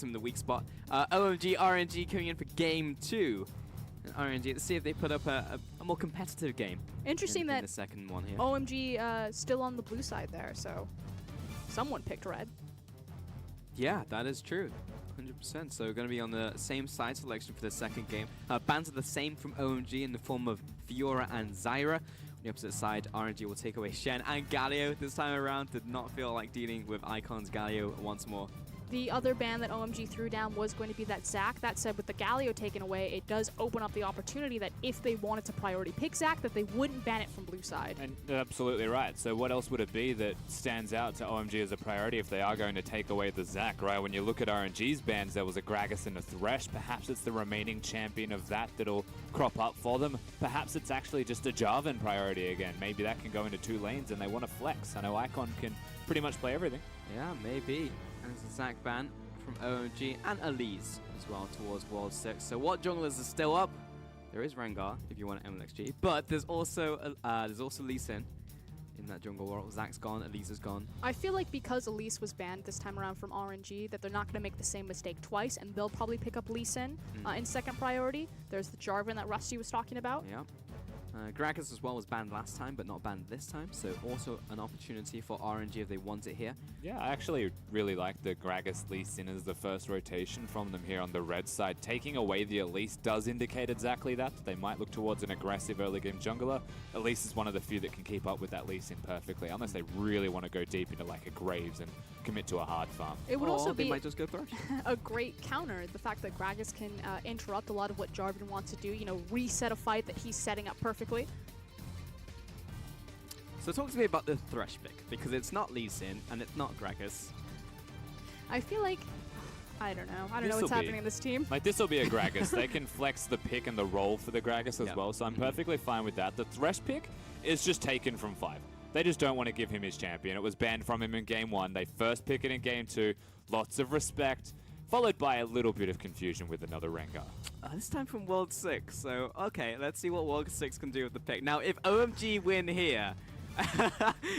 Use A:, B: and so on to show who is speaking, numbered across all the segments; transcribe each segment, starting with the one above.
A: him in the weak spot. OMG, RNG coming in for game 2. And RNG, let's see if they put up a more competitive game.
B: Interesting that
A: in the second one here.
B: OMG still on the blue side there, so someone picked red.
A: Yeah, that is true. 100%. So going to be on the same side selection for the second game. Bans are the same from OMG in the form of Fiora and Zyra. On the opposite side, RNG will take away Shen and Galio this time around. Did not feel like dealing with Icon's Galio once more.
B: The other ban that OMG threw down was going to be that Zac. That said, with the Galio taken away, it does open up the opportunity that if they wanted to priority pick Zac, that they wouldn't ban it from blue side.
C: And absolutely right. So what else would it be that stands out to OMG as a priority if they are going to take away the Zac, right? When you look at RNG's bans, there was a Gragas and a Thresh. Perhaps it's the remaining champion of that'll crop up for them. Perhaps it's actually just a Jarvan priority again. Maybe that can go into 2 lanes and they want to flex. I know Icon can pretty much play everything.
A: Yeah, maybe. And it's a Zac ban from OMG and Elise as well towards World 6. So what junglers are still up? There is Rengar if you want MLXG, but there's also Lee Sin in that jungle world. Zac's gone, Elise is gone.
B: I feel like because Elise was banned this time around from RNG, that they're not going to make the same mistake twice, and they'll probably pick up Lee Sin in second priority. There's the Jarvan that Rusty was talking about.
A: Yeah. Gragas as well was banned last time, but not banned this time, so also an opportunity for RNG if they want it here.
C: Yeah, I actually really like the Gragas Lee Sin as the first rotation from them here on the red side. Taking away the Elise does indicate exactly that. They might look towards an aggressive early game jungler. Elise is one of the few that can keep up with that Lee Sin perfectly, unless they really want to go deep into like a Graves and commit to a hard farm.
B: It would also
A: they
B: be
A: might just go Thresh.
B: a great counter, the fact that Gragas can interrupt a lot of what Jarvan wants to do, you know, reset a fight that he's setting up perfectly.
A: So talk to me about the Thresh pick, because it's not Lee Sin and it's not Gragas.
B: I feel like, I don't know what's happening in this team.
C: Like, this will be a Gragas. They can flex the pick and the roll for the Gragas as well, so I'm perfectly fine with that. The Thresh pick is just taken from 5. They just don't want to give him his champion. It was banned from him in game 1. They first pick it in game 2. Lots of respect, followed by a little bit of confusion with another Rengar.
A: This time from World 6, so okay, let's see what World 6 can do with the pick. Now, if OMG win here,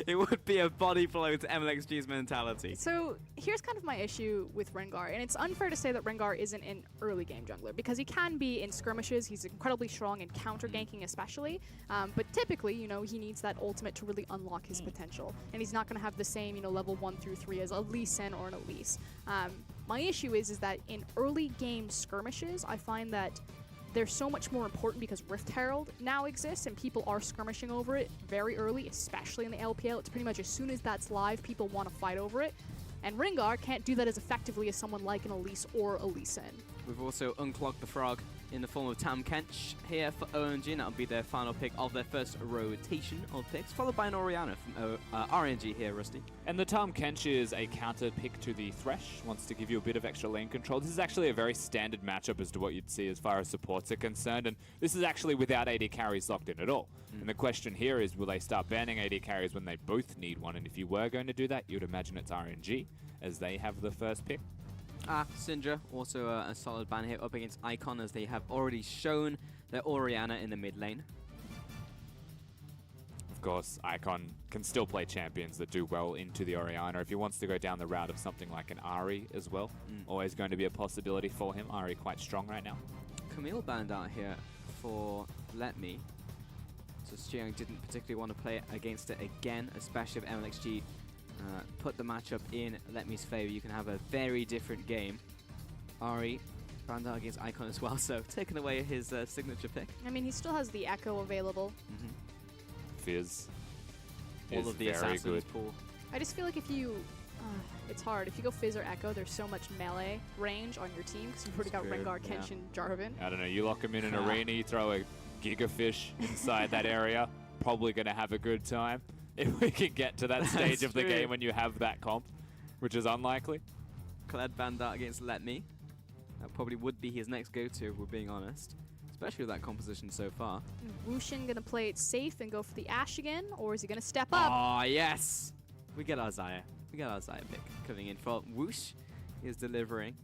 A: it would be a body blow to MLXG's mentality.
B: So here's kind of my issue with Rengar, and it's unfair to say that Rengar isn't an early game jungler, because he can be in skirmishes. He's incredibly strong in counter ganking especially, but typically, you know, he needs that ultimate to really unlock his potential, and he's not going to have the same, you know, level 1 through 3 as a Lee Sin or an Elise. My issue is that in early game skirmishes, I find that they're so much more important because Rift Herald now exists and people are skirmishing over it very early, especially in the LPL. It's pretty much as soon as that's live, people want to fight over it. And Rengar can't do that as effectively as someone like an Elise or a Lee Sin.
A: We've also unclogged the frog in the form of Tam Kench here for OMG, and that'll be their final pick of their first rotation of picks, followed by an Orianna from RNG here, Rusty.
C: And the Tam Kench is a counter pick to the Thresh, wants to give you a bit of extra lane control. This is actually a very standard matchup as to what you'd see as far as supports are concerned, and this is actually without AD carries locked in at all. And the question here is, will they start banning AD carries when they both need one? And if you were going to do that, you'd imagine it's RNG, as they have the first pick.
A: Syndra, also a solid ban here up against Icon, as they have already shown their Orianna in the mid lane.
C: Of course, Icon can still play champions that do well into the Orianna. If he wants to go down the route of something like an Ahri as well, always going to be a possibility for him. Ahri quite strong right now.
A: Camille banned out here for Let Me. So Xiang didn't particularly want to play against it again, especially if MLXG put the matchup in Let Me's favor. You can have a very different game. Ahri banned out against Icon as well, so taking away his signature pick.
B: I mean, he still has the Echo available.
C: Fizz
A: all of the assassins pool.
B: I just feel like if you, it's hard. If you go Fizz or Echo, there's so much melee range on your team because you've already got Rengar, Kench, and Jarvan.
C: I don't know, you lock him in an arena, you throw a Gigafish inside that area, probably going to have a good time. If we can get to that stage of the game when you have that comp, which is unlikely.
A: Kled banned out against Let Me. That probably would be his next go-to, if we're being honest. Especially with that composition so far.
B: Wushin going to play it safe and go for the Ashe again, or is he going to step up?
A: Oh, yes! We get our Xayah. We get our Xayah pick coming in for Whoosh. He is delivering.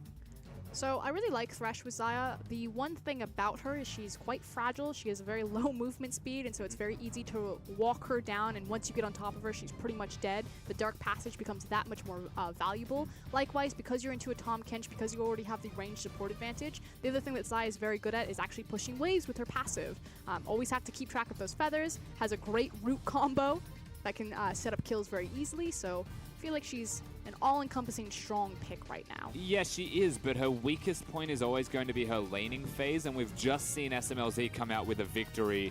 B: So I really like Thresh with Xayah. The one thing about her is she's quite fragile. She has a very low movement speed, and so it's very easy to walk her down, and once you get on top of her, she's pretty much dead. The Dark Passage becomes that much more valuable. Likewise, because you're into a Tahm Kench, because you already have the range support advantage, the other thing that Xayah is very good at is actually pushing waves with her passive. Always have to keep track of those feathers, has a great root combo that can set up kills very easily, so I feel like she's an all-encompassing strong pick right now.
C: Yeah, she is, but her weakest point is always going to be her laning phase, and we've just seen SMLZ come out with a victory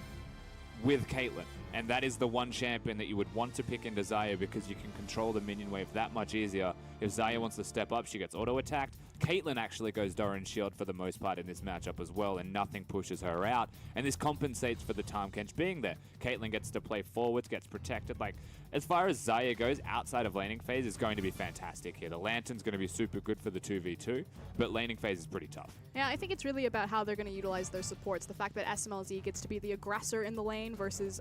C: with Caitlyn. And that is the one champion that you would want to pick into Xayah because you can control the minion wave that much easier. If Xayah wants to step up, she gets auto-attacked. Caitlyn actually goes Doran Shield for the most part in this matchup as well, and nothing pushes her out. And this compensates for the Tahm Kench being there. Caitlyn gets to play forwards, gets protected. Like, as far as Xayah goes, outside of laning phase is going to be fantastic here. The Lantern's going to be super good for the 2v2, but laning phase is pretty tough.
B: Yeah, I think it's really about how they're going to utilize their supports. The fact that SMLZ gets to be the aggressor in the lane versus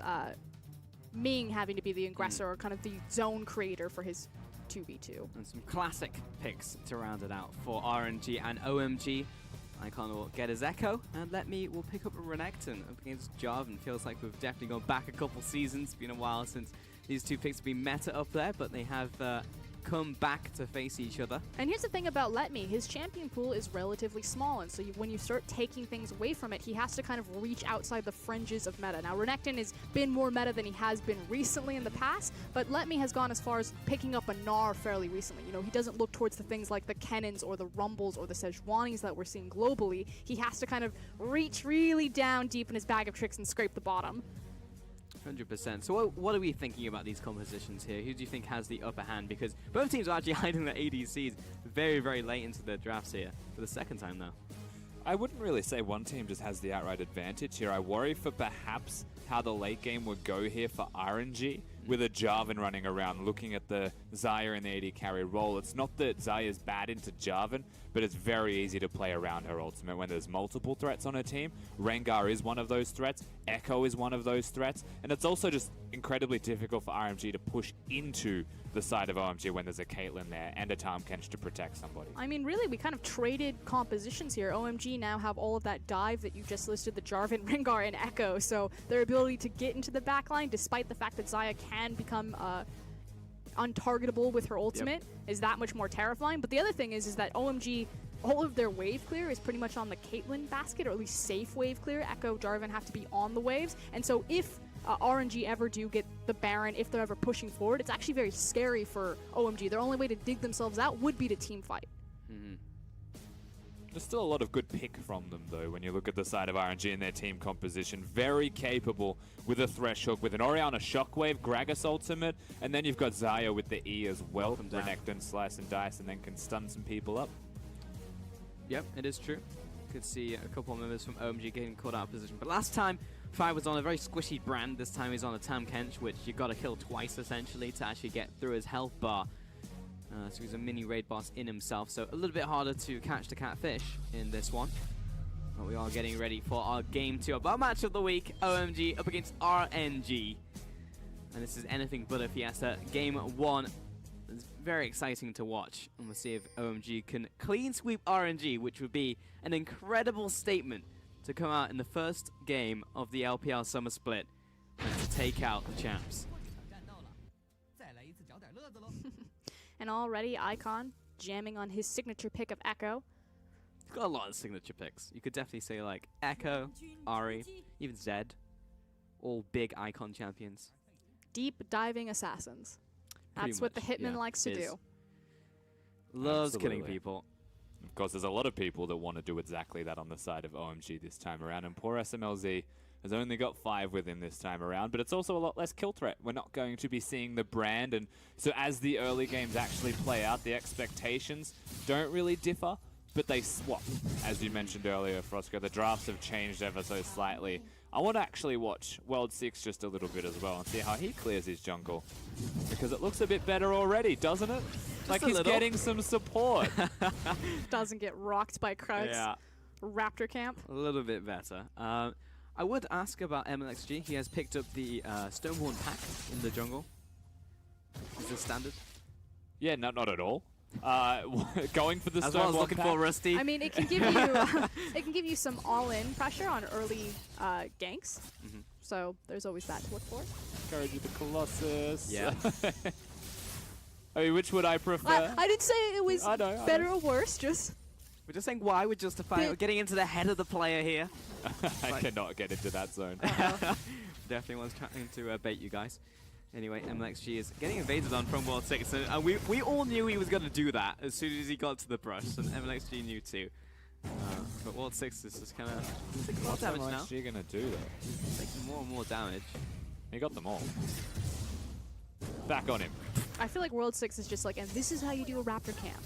B: Ming having to be the aggressor or kind of the zone creator for his 2v2.
A: And some classic picks to round it out for RNG and OMG. Icon will get his Echo, and Let Me will pick up a Renekton up against Jarvan. Feels like we've definitely gone back a couple seasons. Been a while since these two picks have been meta up there, but they have come back to face each other.
B: And here's the thing about Let Me, his champion pool is relatively small, and so when you start taking things away from it, he has to kind of reach outside the fringes of meta. Now, Renekton has been more meta than he has been recently in the past, but Let Me has gone as far as picking up a Gnar fairly recently. You know, he doesn't look towards the things like the Kennons or the Rumbles or the Sejuanis that we're seeing globally. He has to kind of reach really down deep in his bag of tricks and scrape the bottom.
A: 100%. So what are we thinking about these compositions here? Who do you think has the upper hand? Because both teams are actually hiding their ADCs very, very late into their drafts here. For the second time, though.
C: I wouldn't really say one team just has the outright advantage here. I worry for perhaps how the late game would go here for RNG with a Jarvan running around looking at the Xayah and the AD carry role. It's not that Xayah's bad into Jarvan, but it's very easy to play around her ultimate when there's multiple threats on her team. Rengar is one of those threats, Echo is one of those threats, and it's also just incredibly difficult for RNG to push into the side of OMG when there's a Caitlyn there and a Tahm Kench to protect somebody.
B: I mean, really, we kind of traded compositions here. OMG now have all of that dive that you just listed, the Jarvan, Rengar, and Echo, so their ability to get into the backline, despite the fact that Xayah can become untargetable with her ultimate, is that much more terrifying. But the other thing is that OMG, all of their wave clear is pretty much on the Caitlyn basket, or at least safe wave clear. Echo, Jarvan have to be on the waves, and so if RNG ever do get the Baron, if they're ever pushing forward, it's actually very scary for OMG. Their only way to dig themselves out would be to team fight.
C: There's still a lot of good pick from them, though, when you look at the side of RNG and their team composition. Very capable with a Thresh Hook, with an Orianna Shockwave, Gragas ultimate, and then you've got Xayah with the E as well. Renekton slice and dice and then can stun some people up.
A: Yep, it is true. Could see a couple of members from OMG getting caught out of position. But last time, Fire was on a very squishy brand. This time he's on a Tahm Kench, which you got to kill twice, essentially, to actually get through his health bar. So he's a mini raid boss in himself, so a little bit harder to catch the catfish in this one. But we are getting ready for our game 2 of our match of the week, OMG up against RNG. And this is anything but a fiesta. Game 1 is very exciting to watch. And we'll see if OMG can clean sweep RNG, which would be an incredible statement to come out in the first game of the LPL Summer Split and to take out the champs.
B: And already Icon jamming on his signature pick of Echo.
A: He's got a lot of signature picks. You could definitely say like Echo, Ahri, even Zed. All big Icon champions.
B: Deep diving assassins. That's what the Hitman likes to do.
A: Loves killing people.
C: Of course, there's a lot of people that want to do exactly that on the side of OMG this time around, and poor SMLZ has only got 5 with him this time around, but it's also a lot less kill threat. We're not going to be seeing the brand, and so as the early games actually play out, the expectations don't really differ, but they swap. As you mentioned earlier, Frosco, the drafts have changed ever so slightly. I want to actually watch World 6 just a little bit as well and see how he clears his jungle, because it looks a bit better already, doesn't it? Like he's getting some support.
B: Doesn't get rocked by Krugs.
A: Yeah.
B: Raptor camp.
A: A little bit better. I would ask about MLXG. He has picked up the Stoneborn pack in the jungle. Is this standard?
C: Yeah, not at all. Going for the
A: As
C: stone
A: well as
C: one
A: looking
C: pack.
A: for Rusty.
B: I mean, it can give you it can give you some all-in pressure on early ganks. So there's always that to look for.
C: Courage of the Colossus.
A: Yeah.
C: I mean, which would I prefer?
B: I didn't say it was
C: I know.
B: better or worse. Just
A: We're just saying why we're justifying getting into the head of the player here.
C: I cannot get into that zone.
A: Definitely was trying to bait you guys. Anyway, MLXG is getting invaded on from World 6, and we all knew he was going to do that as soon as he got to the brush, and MLXG knew too. But World 6 is just kind of taking more damage now.
C: What's MLXG going to do though?
A: Taking more and more damage.
C: He got them all. Back on him.
B: I feel like World 6 is just like, and this is how you do a Raptor camp.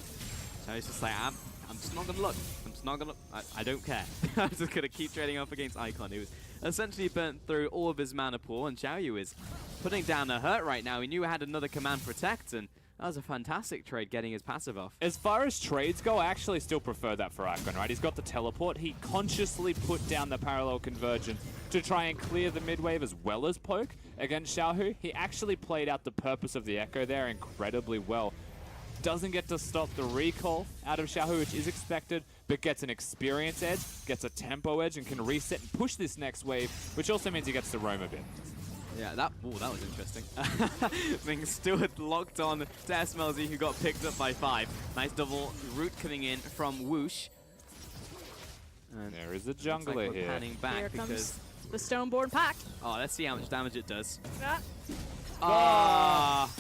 A: So he's just like, I'm just not going to look. I'm just not going to I don't care. I'm just going to keep trading off against Icon, who was essentially burnt through all of his mana pool, and Xiaoyu is putting down a hurt right now. He knew he had another command protect, and that was a fantastic trade getting his passive off.
C: As far as trades go, I actually still prefer that for Icon, right? He's got the teleport. He consciously put down the parallel convergence to try and clear the mid wave as well as poke against Xiaohu. He actually played out the purpose of the Echo there incredibly well. Doesn't get to stop the recall out of Xiaohu, which is expected, but gets an experience edge, gets a tempo edge, and can reset and push this next wave, which also means he gets to roam a bit.
A: Yeah, that was interesting. Being still locked on to SMLZ, who got picked up by 5. Nice double root coming in from Whoosh. And
C: There is a
A: looks like
C: jungler
A: we're
C: here.
A: panning back
B: Here
A: because
B: comes the Stoneborn pack.
A: oh, let's see how much damage it does.
B: Ah.
A: Ah,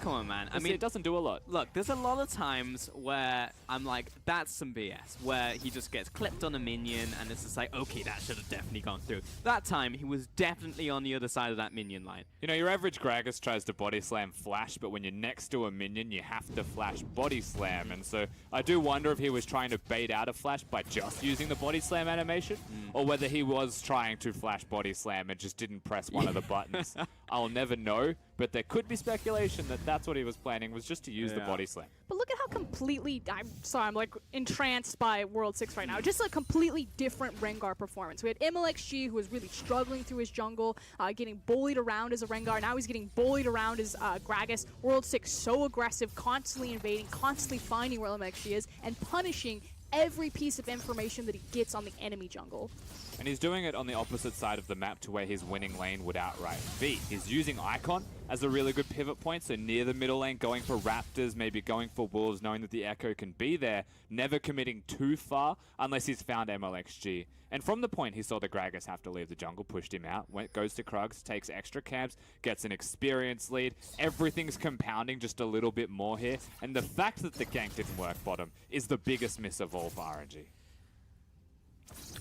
A: come on, man. I
C: See,
A: mean,
C: it doesn't do a lot.
A: look, there's a lot of times where I'm like, that's some BS, where he just gets clipped on a minion, and it's just like, okay, that should have definitely gone through. That time, he was definitely on the other side of that minion line.
C: You know, your average Gragas tries to body slam flash, but when you're next to a minion, you have to flash body slam. And so I do wonder if he was trying to bait out a flash by just using the body slam animation, or whether he was trying to flash body slam and just didn't press one of the buttons. I'll never know, but there could be speculation that that's what he was planning, was just to use the body slam.
B: But look at how completely, I'm sorry, I'm like entranced by World 6 right now. Just a completely different Rengar performance. We had MLXG, who was really struggling through his jungle, getting bullied around as a Rengar. Now he's getting bullied around as Gragas. World 6 so aggressive, constantly invading, constantly finding where MLXG is, and punishing every piece of information that he gets on the enemy jungle.
C: And he's doing it on the opposite side of the map to where his winning lane would outright be. He's using Icon as a really good pivot point, so near the middle lane, going for Raptors, maybe going for Wolves, knowing that the Echo can be there, never committing too far unless he's found MLXG. And from the point he saw the Gragas have to leave the jungle, pushed him out, goes to Krugs, takes extra camps, gets an experience lead. Everything's compounding just a little bit more here. And the fact that the gank didn't work bottom is the biggest miss of all for RNG.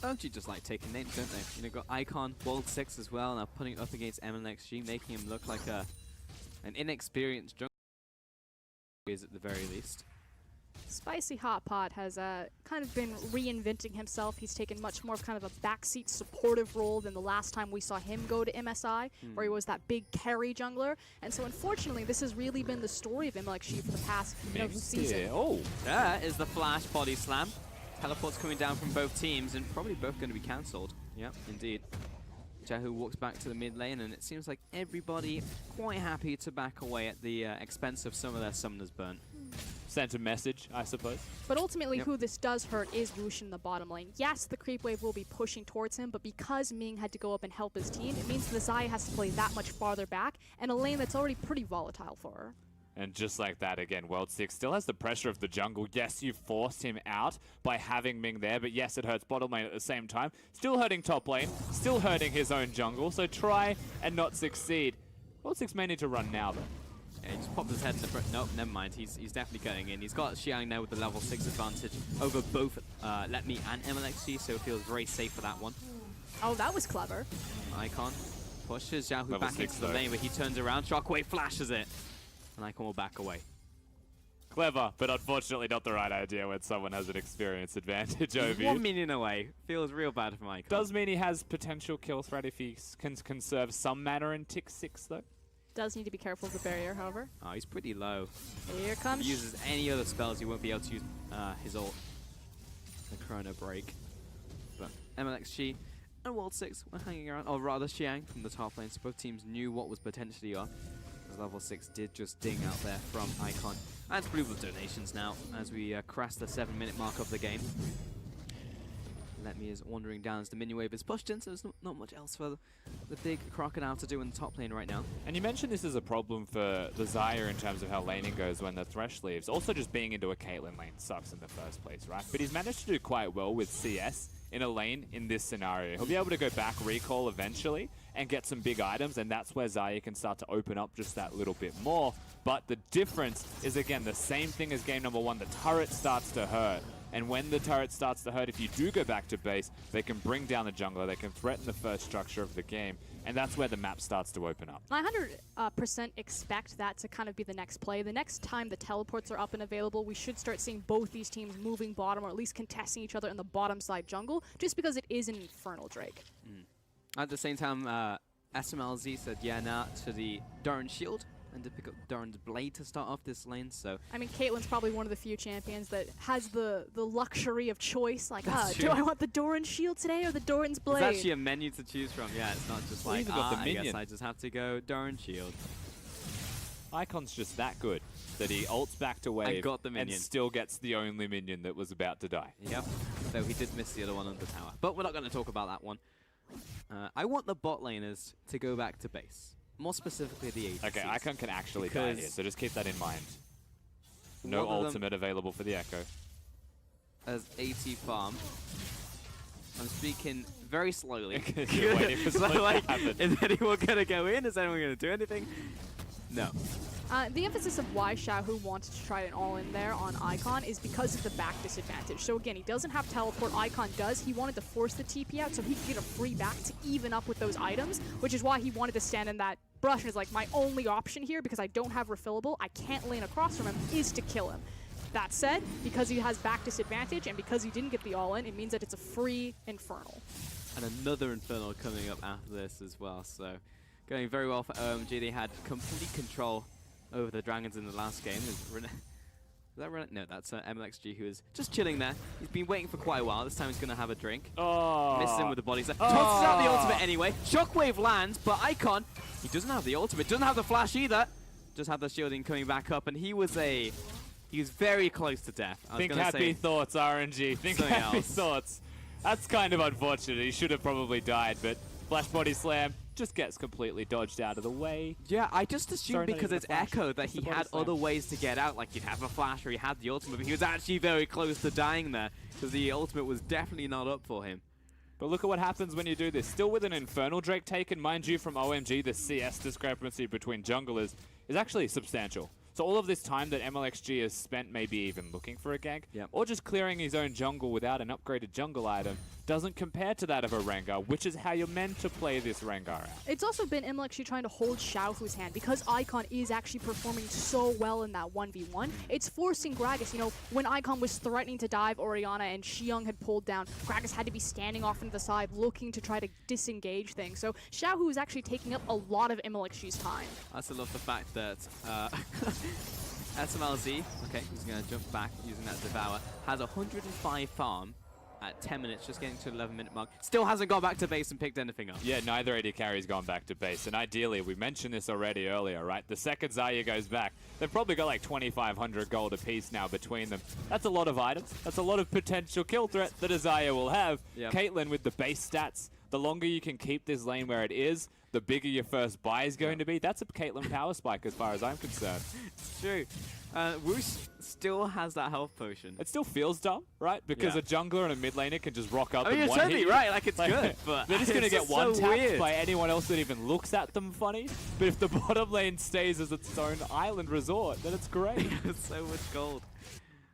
A: OMG just like taking names, don't they? You know, got Icon, World 6 as well, now putting it up against MLXG, making him look like an inexperienced jungle is at the very least.
B: Spicy Hot Pot has kind of been reinventing himself. He's taken much more of kind of a backseat supportive role than the last time we saw him go to MSI, where he was that big carry jungler. And so unfortunately, this has really been the story of MLXG for the past season.
C: Oh,
A: There is the flash body slam. Teleports coming down from both teams, and probably both going to be cancelled. Yep, indeed. Jahu walks back to the mid lane, and it seems like everybody quite happy to back away at the expense of some of their summoners burnt.
C: sent a message, I suppose.
B: But ultimately, who this does hurt is Whoosh in the bottom lane. Yes, the creep wave will be pushing towards him, but because Ming had to go up and help his team, it means the Xayah has to play that much farther back, and a lane that's already pretty volatile for her.
C: And just like that, again, World 6 still has the pressure of the jungle. Yes, you forced him out by having Ming there, but yes, it hurts bottom lane at the same time. Still hurting top lane, still hurting his own jungle, so try and not succeed. World 6 may need to run now, though.
A: Yeah, he just popped his head in the front. Nope, never mind. He's definitely going in. He's got Xiang now with the level 6 advantage over both Let Me and MLXG, so it feels very safe for that one.
B: Oh, that was clever.
A: Icon pushes Xiaohu
C: Level
A: back
C: 6
A: into the lane, but he turns around, Shockwave flashes it, and Icon will back away.
C: Clever, but unfortunately not the right idea when someone has an experience advantage over
A: He's
C: you.
A: 1 minion away. Feels real bad for Icon.
C: Does mean he has potential kill threat if he can conserve some mana in tick 6, though.
B: Does need to be careful of the barrier, however.
A: Oh, he's pretty low.
B: Here comes...
A: If he uses any other spells, he won't be able to use his ult. The Chrono Break. But MLXG and World 6 were hanging around, or rather Xiang from the top lane, so both teams knew what was potentially off. As level 6 did just ding out there from Icon. That's blue with donations now as we crest the 7-minute mark of the game. Let Me is wandering down as the minion wave is pushed in, so there's not much else for the big crocodile to do in the top lane right now.
C: And you mentioned this is a problem for the Xayah in terms of how laning goes when the Thresh leaves. Also, just being into a Caitlyn lane sucks in the first place, right? But he's managed to do quite well with CS in a lane in this scenario. He'll be able to go back recall eventually and get some big items, and that's where Xayah can start to open up just that little bit more. But the difference is, again, the same thing as game number 1. The turret starts to hurt. And when the turret starts to hurt, if you do go back to base, they can bring down the jungler, they can threaten the first structure of the game, and that's where the map starts to open up.
B: I 100% expect that to kind of be the next play. The next time the teleports are up and available, we should start seeing both these teams moving bottom, or at least contesting each other in the bottom side jungle, just because it is an Infernal Drake.
A: At the same time, SMLZ said yeah nah to the Doran shield, and to pick up Doran's blade to start off this lane, so...
B: I mean, Caitlyn's probably one of the few champions that has the luxury of choice, like, do
A: true.
B: I want the Doran shield today or the Doran's blade?
A: There's actually a menu to choose from, yeah, it's not just like,
C: even got the
A: I guess
C: minion.
A: I just have to go Doran shield.
C: Icon's just that good that he ults back to wave
A: got the minion.
C: and still gets the only minion that was about to die.
A: Yep, though he did miss the other one on the tower. But we're not going to talk about that one. I want the bot laners to go back to base. More specifically, the ADCs.
C: Okay, Icon can actually die here, so just keep that in mind. No
A: One of them-
C: ultimate available for the Echo.
A: As AT farm. I'm speaking very slowly.
C: You're waiting for
A: So,
C: something to
A: like,
C: happen.
A: is anyone going to go in? Is anyone going to do anything? No.
B: The emphasis of why Xiaohu wanted to try an all-in there on Icon is because of the back disadvantage. So again, he doesn't have teleport, Icon does. He wanted to force the TP out so he could get a free back to even up with those items, which is why he wanted to stand in that brush and is like, my only option here, because I don't have refillable, I can't lane across from him, is to kill him. That said, because he has back disadvantage and because he didn't get the all-in, it means that it's a free Infernal.
A: And another Infernal coming up after this as well, so going very well for OMG. They had complete control over the Dragons in the last game. Is that Rene? No, that's MLXG, who is just chilling there. He's been waiting for quite a while. This time he's going to have a drink.
C: Oh.
A: Misses him with the body. Tosses out the ultimate anyway. Shockwave lands, but Icon, he doesn't have the ultimate, doesn't have the flash either. Just have the shielding coming back up, and he was very close to death. I was
C: Think
A: gonna
C: happy
A: say
C: thoughts, RNG. Think
A: something
C: happy
A: else.
C: thoughts. That's kind of unfortunate. He should have probably died, but Flash Body Slam just gets completely dodged out of the way.
A: Yeah, I just assumed
C: Sorry, not
A: because
C: even
A: it's
C: a flash.
A: Echo that
C: Just
A: he
C: the body
A: had
C: slam.
A: other ways to get out, like he'd have a flash or he had the ultimate, but he was actually very close to dying there because the ultimate was definitely not up for him.
C: But look at what happens when you do this. Still with an Infernal Drake taken, mind you, from OMG, the CS discrepancy between junglers is actually substantial. So all of this time that MLXG has spent maybe even looking for a gank,
A: Yep.
C: or just clearing his own jungle without an upgraded jungle item, doesn't compare to that of a Rengar, which is how you're meant to play this Rengar out.
B: It's also been MLXG trying to hold Xiaohu's hand because Icon is actually performing so well in that 1v1. It's forcing Gragas, you know, when Icon was threatening to dive Orianna and Xiong had pulled down, Gragas had to be standing off into the side looking to try to disengage things. So Xiaohu is actually taking up a lot of MLXG's time.
A: I also love the fact that SMLZ, okay, he's going to jump back using that Devour, has 105 farm at 10 minutes, just getting to the 11-minute mark. Still hasn't gone back to base and picked anything up.
C: Yeah, neither AD carry's gone back to base, and ideally, we mentioned this already earlier, right? The second Xayah goes back, they've probably got like 2,500 gold apiece now between them. That's a lot of items. That's a lot of potential kill threat that a Xayah will have.
A: Yep.
C: Caitlyn with the base stats, the longer you can keep this lane where it is, the bigger your first buy is going to be. That's a Caitlyn power spike as far as I'm concerned.
A: It's true. Woosh still has that health potion.
C: It still feels dumb, right? Because
A: Yeah.
C: a jungler and a mid laner can just rock up
A: I mean,
C: and
A: you're
C: one
A: totally
C: hit you.
A: right, like it's good, but
C: they're just going to
A: it's
C: get
A: just
C: one
A: so
C: tapped
A: weird.
C: by anyone else that even looks at them funny. But if the bottom lane stays as its own island resort, then it's great.
A: So much gold.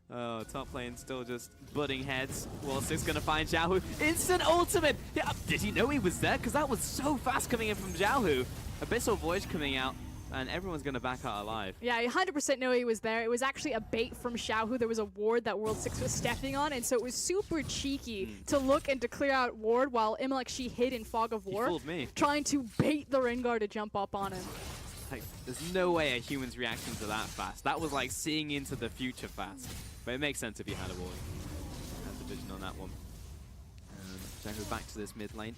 A: Oh, top lane still just butting heads. Wolstic's going to find Xiaohu. Instant ultimate! Yeah, did he know he was there? Because that was so fast coming in from Xiaohu. Abyssal Voyage coming out, and everyone's going to back out alive.
B: Yeah, I 100% know he was there. It was actually a bait from Xiaohu. There was a ward that World 6 was stepping on, and so it was super cheeky to look and to clear out ward while MLXG hid in Fog of
A: He
B: War,
A: fooled me.
B: trying to bait the Rengar to jump up on him.
A: Like, there's no way a human's reacting to that fast. That was like seeing into the future fast. But it makes sense if you had a ward. That's the vision on that one. Xiaohu back to this mid lane.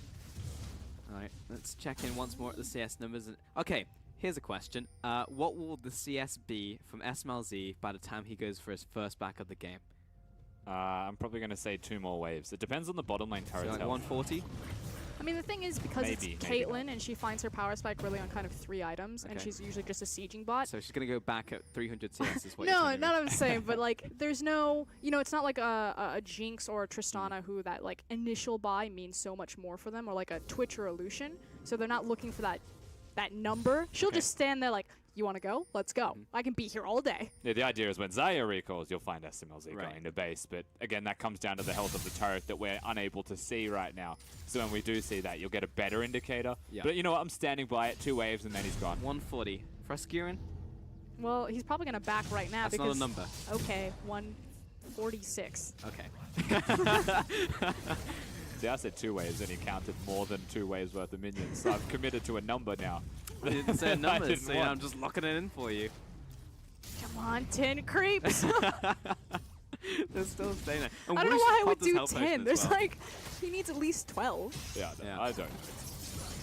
A: Alright, let's check in once more at the CS numbers. Okay, Here's a question. What will the CS be from SMLZ by the time he goes for his first back of the game?
C: I'm probably going to say 2 more waves. It depends on the bottom lane turret's
A: So like
C: health.
A: 140?
B: I mean, the thing is, because
C: Maybe,
B: it's
C: maybe
B: Caitlyn
C: not.
B: and she finds her power spike really on kind of 3 items, and
A: Okay.
B: she's usually just a sieging bot.
A: So she's going to go back at 300 CS is what you're
B: No,
A: telling me.
B: not what I'm saying, but like, there's no, you know, it's not like a Jinx or a Tristana who that like initial buy means so much more for them, or like a Twitch or a Lucian. So they're not looking for that number. She'll
A: Okay.
B: just stand there like, you want to go? Let's go. I can be here all day.
C: Yeah, the idea is when Xayah recalls, you'll find SMLZ
A: Right.
C: going to base. But again, that comes down to the health of the turret that we're unable to see right now. So when we do see that, you'll get a better indicator.
A: Yeah.
C: But you know what? I'm standing by it. 2 waves and then he's gone.
A: 140. Fruskirin?
B: Well, he's probably gonna back right now
A: That's not
B: because
A: a number.
B: okay, 146.
A: Okay.
C: See, I said 2 waves and he counted more than 2 waves worth of minions. So I've committed to a number now.
A: I didn't say a
C: I
A: number,
C: didn't
A: so yeah,
C: want.
A: I'm just locking it in for you.
B: Come on, 10 creeps.
A: They're still staying there. And
B: I don't know
A: Woosh
B: why I would
A: popped his
B: do
A: health potion
B: 10.
A: as
B: There's
A: well.
B: like, he needs at least 12.
C: Yeah, no,
A: Yeah.
C: I don't.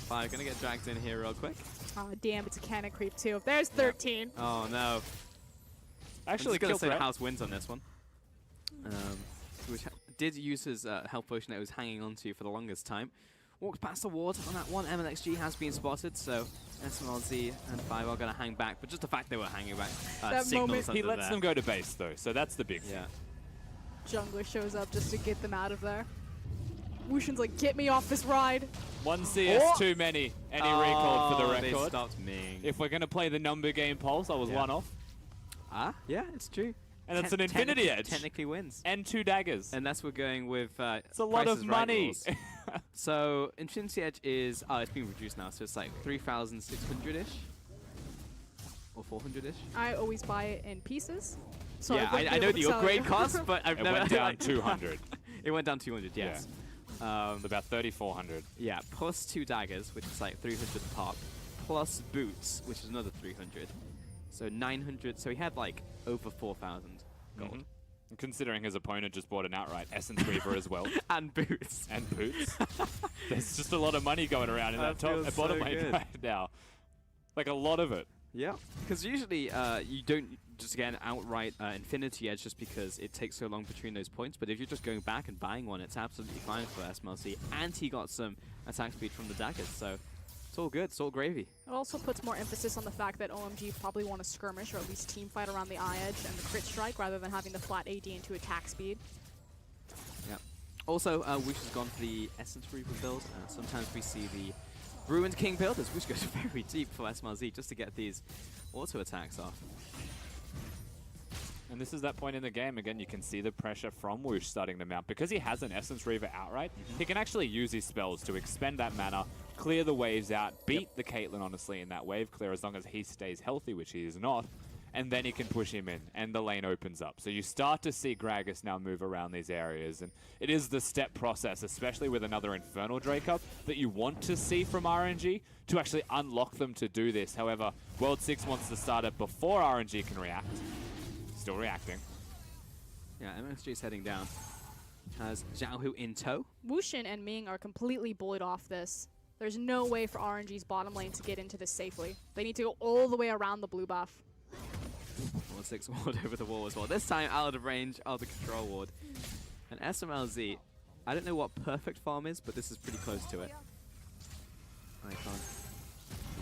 A: 5 gonna get dragged in here real quick.
B: Oh, damn, it's a cannon creep too. There's 13.
A: Oh no.
C: Actually,
A: I'm just gonna
C: kill
A: say the
C: threat.
A: house wins on this one. Which did use his health potion that he was hanging on to for the longest time. Walked past the ward on that one. MLXG has been spotted, so SMLZ and 5 are going to hang back. But just the fact they were hanging back
B: That
A: signals
B: moment-
A: that
C: He
A: they're
C: lets
A: there.
C: them go to base though, so that's the big thing.
A: Yeah.
B: Jungler shows up just to get them out of there. Wushin's like, get me off this ride.
C: 1 CS
A: Oh!
C: too many, and he recalled for the
A: They
C: record.
A: stopped me.
C: If we're going to play the number game pulse, I was
A: Yeah.
C: 1 off.
A: Yeah, it's true.
C: And it's an Infinity
A: technically-
C: Edge.
A: Technically wins.
C: And 2 daggers.
A: Unless we're going with
C: It's a lot
A: Price
C: of
A: is Right
C: money.
A: rules. So Infinity Edge is it's been reduced now, so it's like 3,600-ish or 400-ish.
B: I always buy it in pieces. So
A: Yeah,
B: wouldn't
A: I
B: be
A: know
B: able
A: the
B: to tell
A: upgrade
B: you.
A: cost, but I've
C: It
A: never
C: went down 200.
A: It went down 200, yes.
C: It's about 3,400.
A: Yeah, plus 2 daggers, which is like 300 pop, plus boots, which is another 300. So 900. So he had like over 4,000 gold.
C: Mhm. And considering his opponent just bought an outright Essence Reaver as well.
A: And boots.
C: And boots. There's just a lot of money going around in that
A: That
C: top
A: feels
C: bottom
A: so
C: lane
A: good.
C: right now. Like a lot of it.
A: Yeah, because usually you don't just get an outright Infinity Edge just because it takes so long between those points. But if you're just going back and buying one, it's absolutely fine for SMLC. And he got some attack speed from the daggers, so it's all good. It's all gravy.
B: It also puts more emphasis on the fact that OMG probably want to skirmish or at least team fight around the eye edge and the crit strike rather than having the flat AD into attack speed.
A: Yeah. Also, Woosh has gone for the Essence Reaper build. Sometimes we see the Ruined King build as Woosh goes very deep for SMLZ just to get these auto attacks off.
C: And this is that point in the game, again, you can see the pressure from Woosh starting to mount. Because he has an Essence Reaver outright, he can actually use his spells to expend that mana, clear the waves out, beat the Caitlyn, honestly, in that wave clear as long as he stays healthy, which he is not. And then he can push him in, and the lane opens up. So you start to see Gragas now move around these areas, and it is the step process, especially with another Infernal Drake up, that you want to see from RNG to actually unlock them to do this. However, World 6 wants to start it before RNG can react. Still reacting.
A: Yeah, MSG is heading down. Has Xiaohu in tow.
B: Wushin and Ming are completely bullied off this. There's no way for RNG's bottom lane to get into this safely. They need to go all the way around the blue buff.
A: 1-6 ward over the wall as well. This time out of range of the control ward. And SMLZ, I don't know what perfect farm is, but this is pretty close to it. Icon.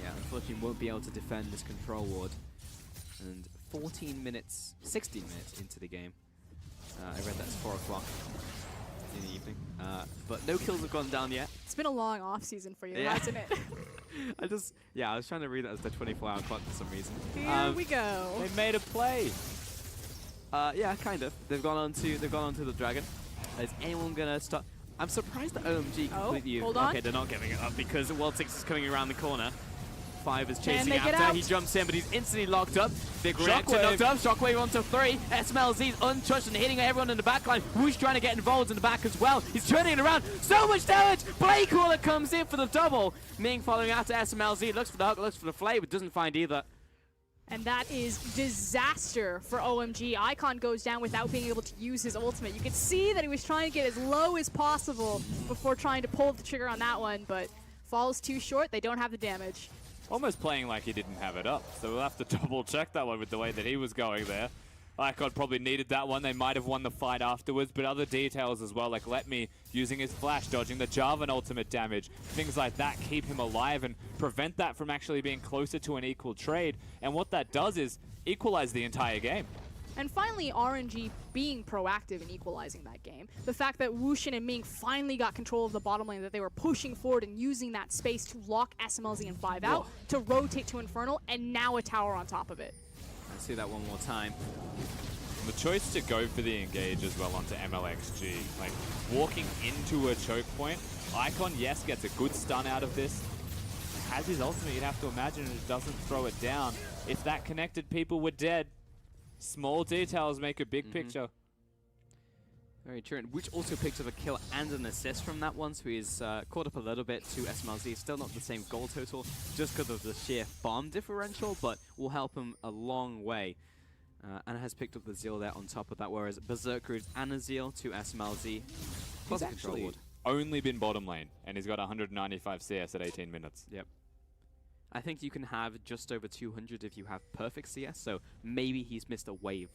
A: Yeah, unfortunately won't be able to defend this control ward. And 16 minutes into the game. I read that's 4 o'clock in the evening. But no kills have gone down yet.
B: It's been a long off season for you,
A: Yeah.
B: hasn't it?
A: I was trying to read that as the 24-hour clock for some reason.
B: Here we go.
C: They made a play.
A: Yeah, kind of. They've gone on to the dragon. Is anyone gonna stop? I'm surprised that OMG completely.
B: hold on.
A: Okay, they're not giving it up because World 6 is coming around the corner. 5 is
B: Can
A: chasing
B: they get
A: after.
B: out?
A: He jumps in, but he's instantly locked up. Big reactor
C: Shockwave.
A: knocked up. Shockwave onto 3. SMLZ's untouched and hitting everyone in the backline. Woosh trying to get involved in the back as well. He's turning it around. So much damage. Play caller comes in for the double. Ming following after SMLZ. Looks for the hook, looks for the flay, but doesn't find either.
B: And that is disaster for OMG. Icon goes down without being able to use his ultimate. You can see that he was trying to get as low as possible before trying to pull the trigger on that one, but falls too short. They don't have the damage.
C: Almost playing like he didn't have it up. So we'll have to double check that one with the way that he was going there. Icon probably needed that one. They might have won the fight afterwards, but other details as well, like Let Me using his flash, dodging the Jarvan ultimate damage, things like that keep him alive and prevent that from actually being closer to an equal trade. And what that does is equalize the entire game.
B: And finally, RNG being proactive in equalizing that game. The fact that Wushin and Ming finally got control of the bottom lane, that they were pushing forward and using that space to lock SMLZ and 5 out, to rotate to Infernal, and now a tower on top of it.
A: Let's see that one more time.
C: The choice to go for the engage as well onto MLXG, like walking into a choke point. Icon, yes, gets a good stun out of this. Has his ultimate, you'd have to imagine it doesn't throw it down. If that connected people were dead, small details make a big picture.
A: Very true. And Wooch also picked up a kill and an assist from that one, so he's caught up a little bit to SMLZ. Still not the same goal total, just because of the sheer farm differential, but will help him a long way. And has picked up the Zeal there on top of that, whereas Berserker is and a Zeal to SMLZ.
C: He's actually only been bottom lane, and he's got 195 CS at 18 minutes.
A: Yep. I think you can have just over 200 if you have perfect CS, so maybe he's missed a wave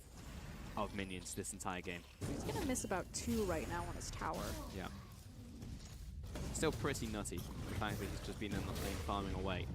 A: of minions this entire game.
B: He's gonna miss about 2 right now on his tower.
A: Yeah. Still pretty nutty, the fact that he's just been in the lane farming away.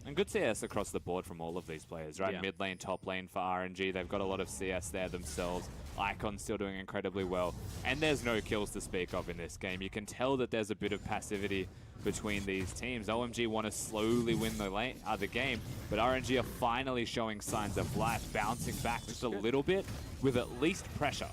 C: And good CS across the board from all of these players, right?
A: Yeah.
C: Mid lane, top lane for RNG. They've got a lot of CS there themselves. Icon's still doing incredibly well. And there's no kills to speak of in this game. You can tell that there's a bit of passivity between these teams. OMG want to slowly win the game, but RNG are finally showing signs of life, bouncing back just a little bit with at least pressure.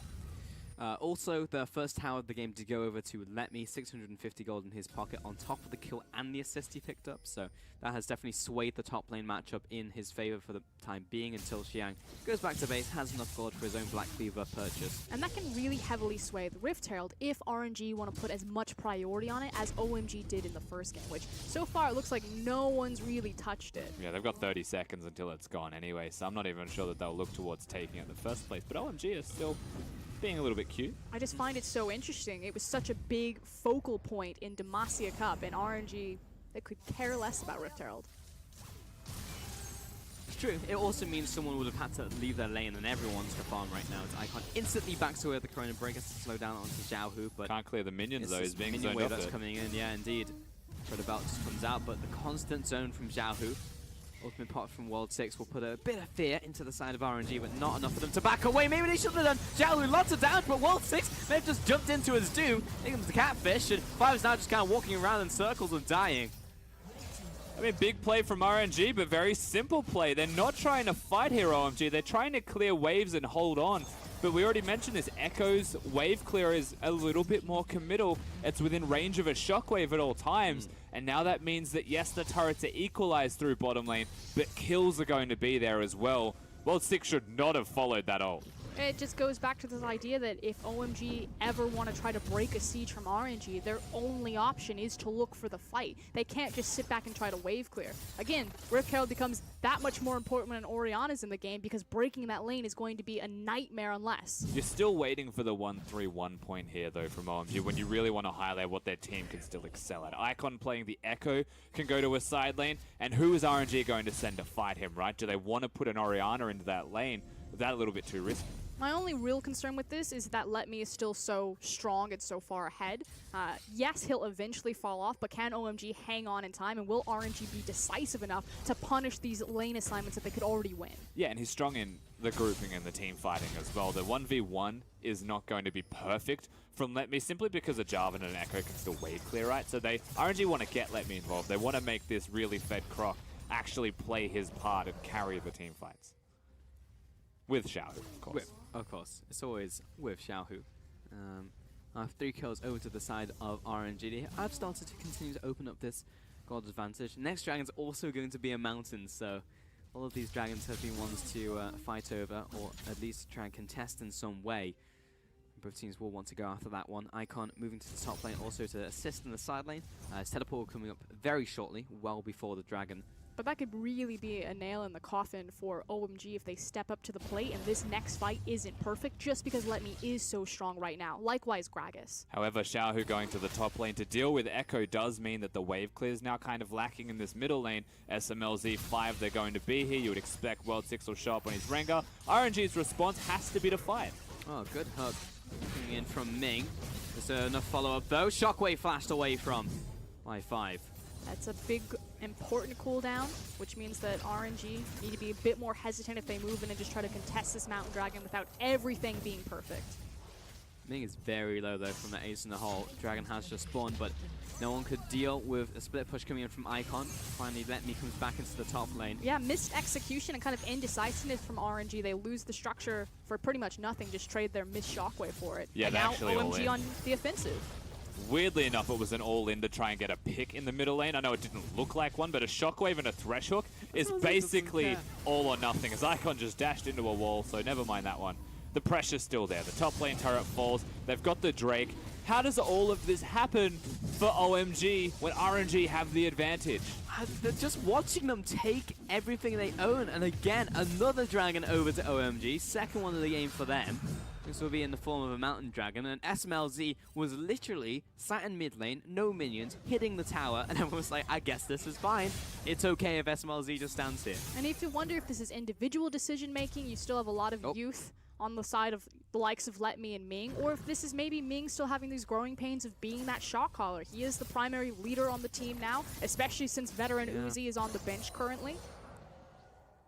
A: Also, the first tower of the game did go over to Let Me, 650 gold in his pocket on top of the kill and the assist he picked up. So that has definitely swayed the top lane matchup in his favor for the time being until Xiang goes back to base, has enough gold for his own Black Cleaver purchase.
B: And that can really heavily sway the Rift Herald if RNG want to put as much priority on it as OMG did in the first game, which so far it looks like no one's really touched it.
C: Yeah, they've got 30 seconds until it's gone anyway, so I'm not even sure that they'll look towards taking it in the first place. But OMG is still being a little bit cute.
B: I just find it so interesting. It was such a big focal point in Demacia Cup, and RNG, they could care less about Rift Herald.
A: It's true. It also means someone would have had to leave their lane, and everyone's to farm right now. It's Icon instantly backs away with the Corona Breaker to slow down onto Xiaohu, but
C: can't clear the minions though. He's being
A: minion
C: zoned
A: wave
C: off
A: that's
C: there.
A: coming in. Yeah, indeed. But about just comes out, but the constant zone from Xiaohu. Ultimate pot from World 6 will put a bit of fear into the side of RNG, but not enough for them to back away. Maybe they should have done. Xiaohu, lots of damage, but World 6 may have just jumped into his doom. Here comes the Catfish, and Five's now just kind of walking around in circles and dying.
C: I mean, big play from RNG, but very simple play. They're not trying to fight here, OMG. They're trying to clear waves and hold on. But we already mentioned this. Echo's wave clear is a little bit more committal. It's within range of a shockwave at all times. And now that means that, yes, the turrets are equalized through bottom lane, but kills are going to be there as well. World 6 should not have followed that ult.
B: It just goes back to this idea that if OMG ever want to try to break a siege from RNG, their only option is to look for the fight. They can't just sit back and try to wave clear. Again, Rift Herald becomes that much more important when Orianna's in the game because breaking that lane is going to be a nightmare unless.
C: You're still waiting for the 1-3-1 point here, though, from OMG, when you really want to highlight what their team can still excel at. Icon playing the Echo can go to a side lane, and who is RNG going to send to fight him, right? Do they want to put an Orianna into that lane? Is that a little bit too risky?
B: My only real concern with this is that Let Me is still so strong and so far ahead. Yes, he'll eventually fall off, but can OMG hang on in time, and will RNG be decisive enough to punish these lane assignments that they could already win?
C: Yeah, and he's strong in the grouping and the team fighting as well. The 1v1 is not going to be perfect from Let Me simply because a Jarvan and an Echo can still wave clear, right? So RNG want to get Let Me involved. They want to make this really fed Croc actually play his part and carry the team fights. With Xiaohu, of course.
A: Of course. It's always with Xiaohu. I have 3 kills over to the side of RNG. I've started to continue to open up this gold advantage. Next dragon's also going to be a mountain, so all of these dragons have been ones to fight over, or at least try and contest in some way. Both teams will want to go after that one. Icon moving to the top lane, also to assist in the side lane. His teleport coming up very shortly, well before the dragon.
B: But that could really be a nail in the coffin for OMG if they step up to the plate and this next fight isn't perfect just because Let Me is so strong right now. Likewise, Gragas.
C: However, Xiaohu going to the top lane to deal with Echo does mean that the wave clear is now kind of lacking in this middle lane. SMLZ 5 they're going to be here. You would expect World 6 will show up on his Rengar. RNG's response has to be to fight.
A: Oh, good hook coming in from Ming. Is there enough follow-up though? Shockwave flashed away from Y5.
B: That's a big, important cooldown, which means that RNG need to be a bit more hesitant if they move in and just try to contest this Mountain Dragon without everything being perfect.
A: Ming is very low though from the ace in the hole. Dragon has just spawned, but no one could deal with a split push coming in from Icon. Finally, Let Me comes back into the top lane.
B: Yeah, missed execution and kind of indecisiveness from RNG. They lose the structure for pretty much nothing, just trade their missed shockwave for it.
C: Yeah,
B: and
C: they're
B: now
C: actually all
B: OMG
C: in.
B: on the offensive.
C: Weirdly enough, it was an all-in to try and get a pick in the middle lane. I know it didn't look like one, but a shockwave and a thresh hook is basically all or nothing, as Icon just dashed into a wall, so never mind that one. The pressure's still there. The top lane turret falls. They've got the Drake. How does all of this happen for OMG when RNG have the advantage?
A: They're just watching them take everything they own, and again, another dragon over to OMG. Second one of the game for them. This will be in the form of a mountain dragon, and SMLZ was literally sat in mid lane, no minions, hitting the tower, and everyone was like, I guess this is fine. It's okay if SMLZ just stands here.
B: And if you wonder if this is individual decision making, you still have a lot of youth on the side of the likes of Let Me and Ming, or if this is maybe Ming still having these growing pains of being that shot caller. He is the primary leader on the team now, especially since veteran Uzi is on the bench currently.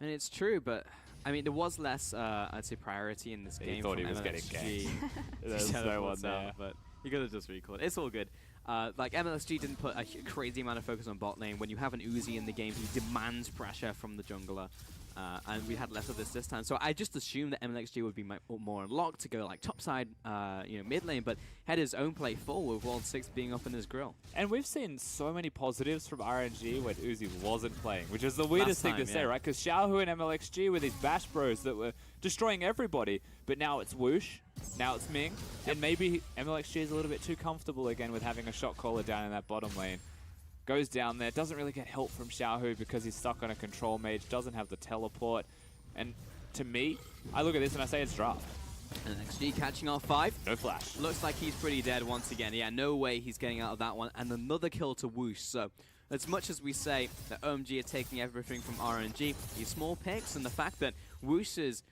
A: And it's true, but I mean, there was less, I'd say, priority in this game.
C: He thought he
A: from
C: was getting
A: MLXG.
C: ganked. There's no one there.
A: But you could have just recalled. It's all good. Like, MLXG didn't put a crazy amount of focus on bot lane. When you have an Uzi in the game, he demands pressure from the jungler. And we had less of this time. So I just assumed that MLXG would be more unlocked to go like topside, mid lane, but had his own play full with World 6 being up in his grill.
C: And we've seen so many positives from RNG when Uzi wasn't playing, which is the weirdest thing to say, right? Because Xiaohu and MLXG were these bash bros that were destroying everybody, but now it's Whoosh, now it's Ming, and maybe MLXG is a little bit too comfortable again with having a shot caller down in that bottom lane. Goes down there, doesn't really get help from Xiaohu because he's stuck on a control mage, doesn't have the teleport. And to me, I look at this and I say it's draft.
A: And XG catching off 5.
C: No flash.
A: Looks like he's pretty dead once again. Yeah, no way he's getting out of that one. And another kill to Whoosh. So, as much as we say that OMG are taking everything from RNG, these small picks and the fact that Whoosh is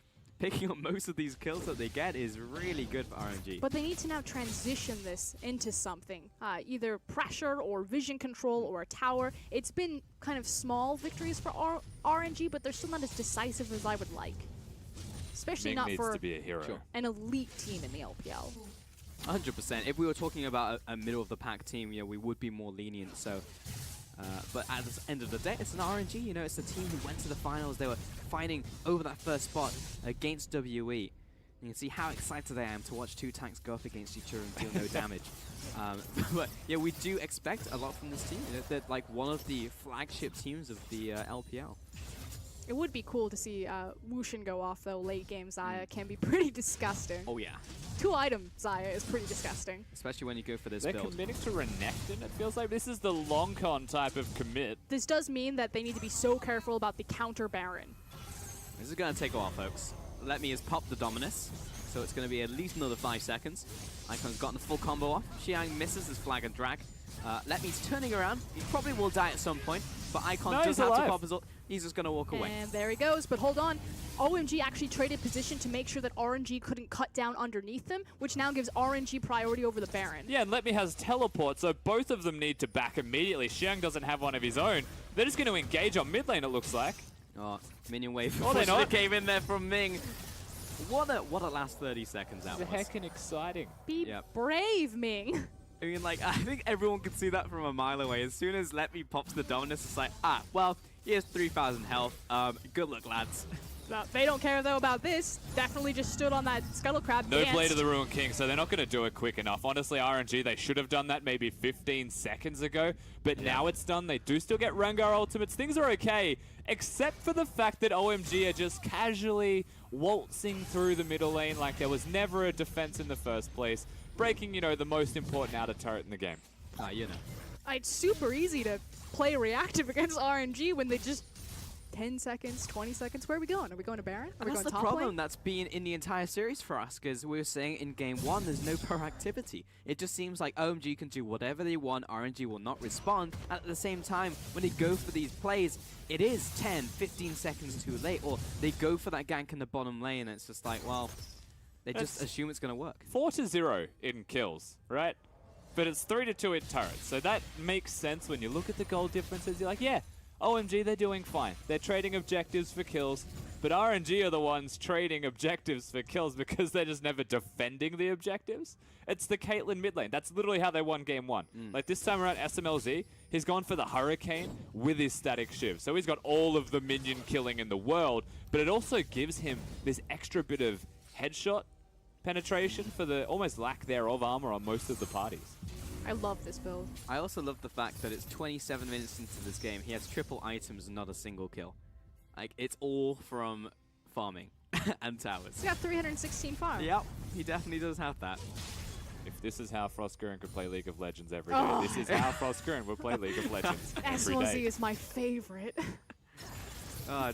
A: picking up most of these kills that they get is really good for RNG.
B: But they need to now transition this into something. Either pressure or vision control or a tower. It's been kind of small victories for RNG, but they're still not as decisive as I would like. Especially
C: Ming
B: not
C: needs
B: for
C: to be a hero.
B: an elite team in the LPL.
A: 100%. If we were talking about a middle of the pack team, we would be more lenient. So, but at the end of the day, it's an RNG. It's the team who went to the finals. They were fighting over that first spot against WE. You can see how excited I am to watch two tanks go up against each other and deal no damage. But yeah, we do expect a lot from this team. They're like one of the flagship teams of the LPL.
B: It would be cool to see Wushin go off, though. Late game Xayah can be pretty disgusting.
A: Oh yeah.
B: 2-item Xayah is pretty disgusting.
A: Especially when you go for this
C: They're
A: build.
C: committing to Renekton. It feels like this is the long con type of commit.
B: This does mean that they need to be so careful about the counter Baron.
A: This is going to take a while, folks. Let Me has popped the Dominus, so it's going to be at least another 5 seconds. Icon's gotten the full combo off. Xiang misses his flag and drag. Let Me's turning around. He probably will die at some point, but Icon does have to pop his ult. He's just going to walk away.
B: And there he goes, but hold on. OMG actually traded position to make sure that RNG couldn't cut down underneath them, which now gives RNG priority over the Baron.
C: Yeah, and Let Me has teleport, so both of them need to back immediately. Xiang doesn't have one of his own. They're just going to engage on mid lane, it looks like.
A: Oh, minion wave.
C: Oh, they're not.
A: Came in there from Ming. What a last 30 seconds that was.
C: Heckin' exciting.
B: Be brave, Ming.
A: I mean, like, I think everyone could see that from a mile away. As soon as Let Me pops the Dominus, it's like, well, here's 3,000 health. Good luck, lads.
B: No, they don't care, though, about this. Definitely just stood on that Scuttle Crab.
C: No play to the Ruined King, so they're not going to do it quick enough. Honestly, RNG, they should have done that maybe 15 seconds ago, but now it's done. They do still get Rengar ultimates. Things are okay, except for the fact that OMG are just casually waltzing through the middle lane like there was never a defense in the first place, breaking, the most important outer turret in the game.
B: it's super easy to play reactive against RNG when they just 10 seconds, 20 seconds. Where are we going? Are we going to Baron? Are we
A: That's
B: going
A: the
B: top
A: problem
B: lane?
A: that's been in the entire series for us, because we were saying in game 1 there's no proactivity. It just seems like OMG can do whatever they want, RNG will not respond, and at the same time, when they go for these plays, it is 10, 15 seconds too late, or they go for that gank in the bottom lane, and it's just like, well, they just assume it's going to work.
C: 4-0 in kills, right? But it's 3-2 in turrets, so that makes sense when you look at the goal differences. You're like, yeah, OMG, they're doing fine. They're trading objectives for kills, but RNG are the ones trading objectives for kills because they're just never defending the objectives. It's the Caitlyn mid lane. That's literally how they won game 1. Like this time around, SMLZ, he's gone for the Hurricane with his static shiv. So he's got all of the minion killing in the world, but it also gives him this extra bit of headshot penetration for the almost lack thereof armor on most of the parties.
B: I love this build.
A: I also love the fact that it's 27 minutes into this game. He has triple items and not a single kill. Like, it's all from farming and towers.
B: He's got 316 farm.
A: Yep, he definitely does have that.
C: If this is how Frostgurn could play League of Legends every day, this is how Frostgurn would play League of Legends every
B: SLZ
C: day.
B: is my favorite.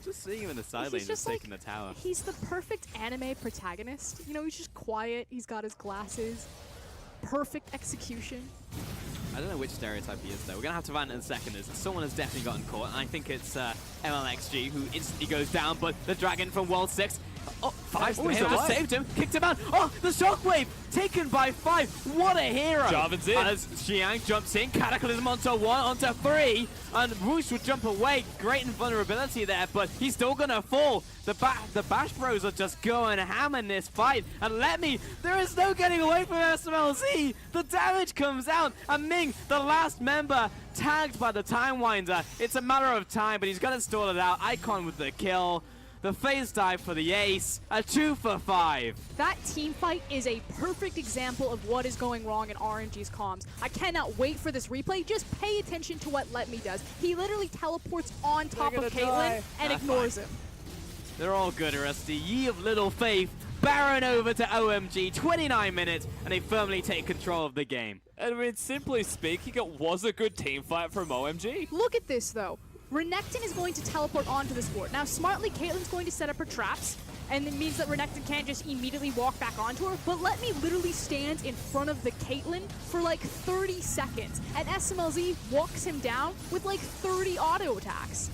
A: Just seeing him in the side lane, just taking the tower.
B: He's the perfect anime protagonist. You know, he's just quiet. He's got his glasses. Perfect execution.
A: I don't know which stereotype he is, though. We're going to have to find it in a second. Someone has definitely gotten caught, and I think it's MLXG who instantly goes down, but the dragon from World 6. Oh, 5
C: Oh, he's
A: just
C: alive.
A: saved him, kicked him out. Oh, the shockwave taken by 5. What a hero.
C: Jarvan's in.
A: As Xiang jumps in, Cataclysm onto 1, onto 3, and Whoosh would jump away. Great invulnerability there, but he's still going to fall. The Bash Bros are just going ham in this fight. And let me, there is no getting away from SMLZ. The damage comes out, and Ming, the last member, tagged by the Time Winder. It's a matter of time, but he's going to stall it out. Icon with the kill. The phase dive for the ace, a 2 for 5.
B: That team fight is a perfect example of what is going wrong in RNG's comms. I cannot wait for this replay. Just pay attention to what Let Me does. He literally teleports on top of Caitlyn and ignores him.
A: They're all good, Rusty. Ye of little faith. Baron over to OMG, 29 minutes, and they firmly take control of the game.
C: I mean, simply speaking, it was a good team fight from OMG.
B: Look at this, though. Renekton is going to teleport onto this board. Now, smartly, Caitlyn's going to set up her traps, and it means that Renekton can't just immediately walk back onto her, but Let Me literally stands in front of the Caitlyn for like 30 seconds, and SMLZ walks him down with like 30 auto attacks.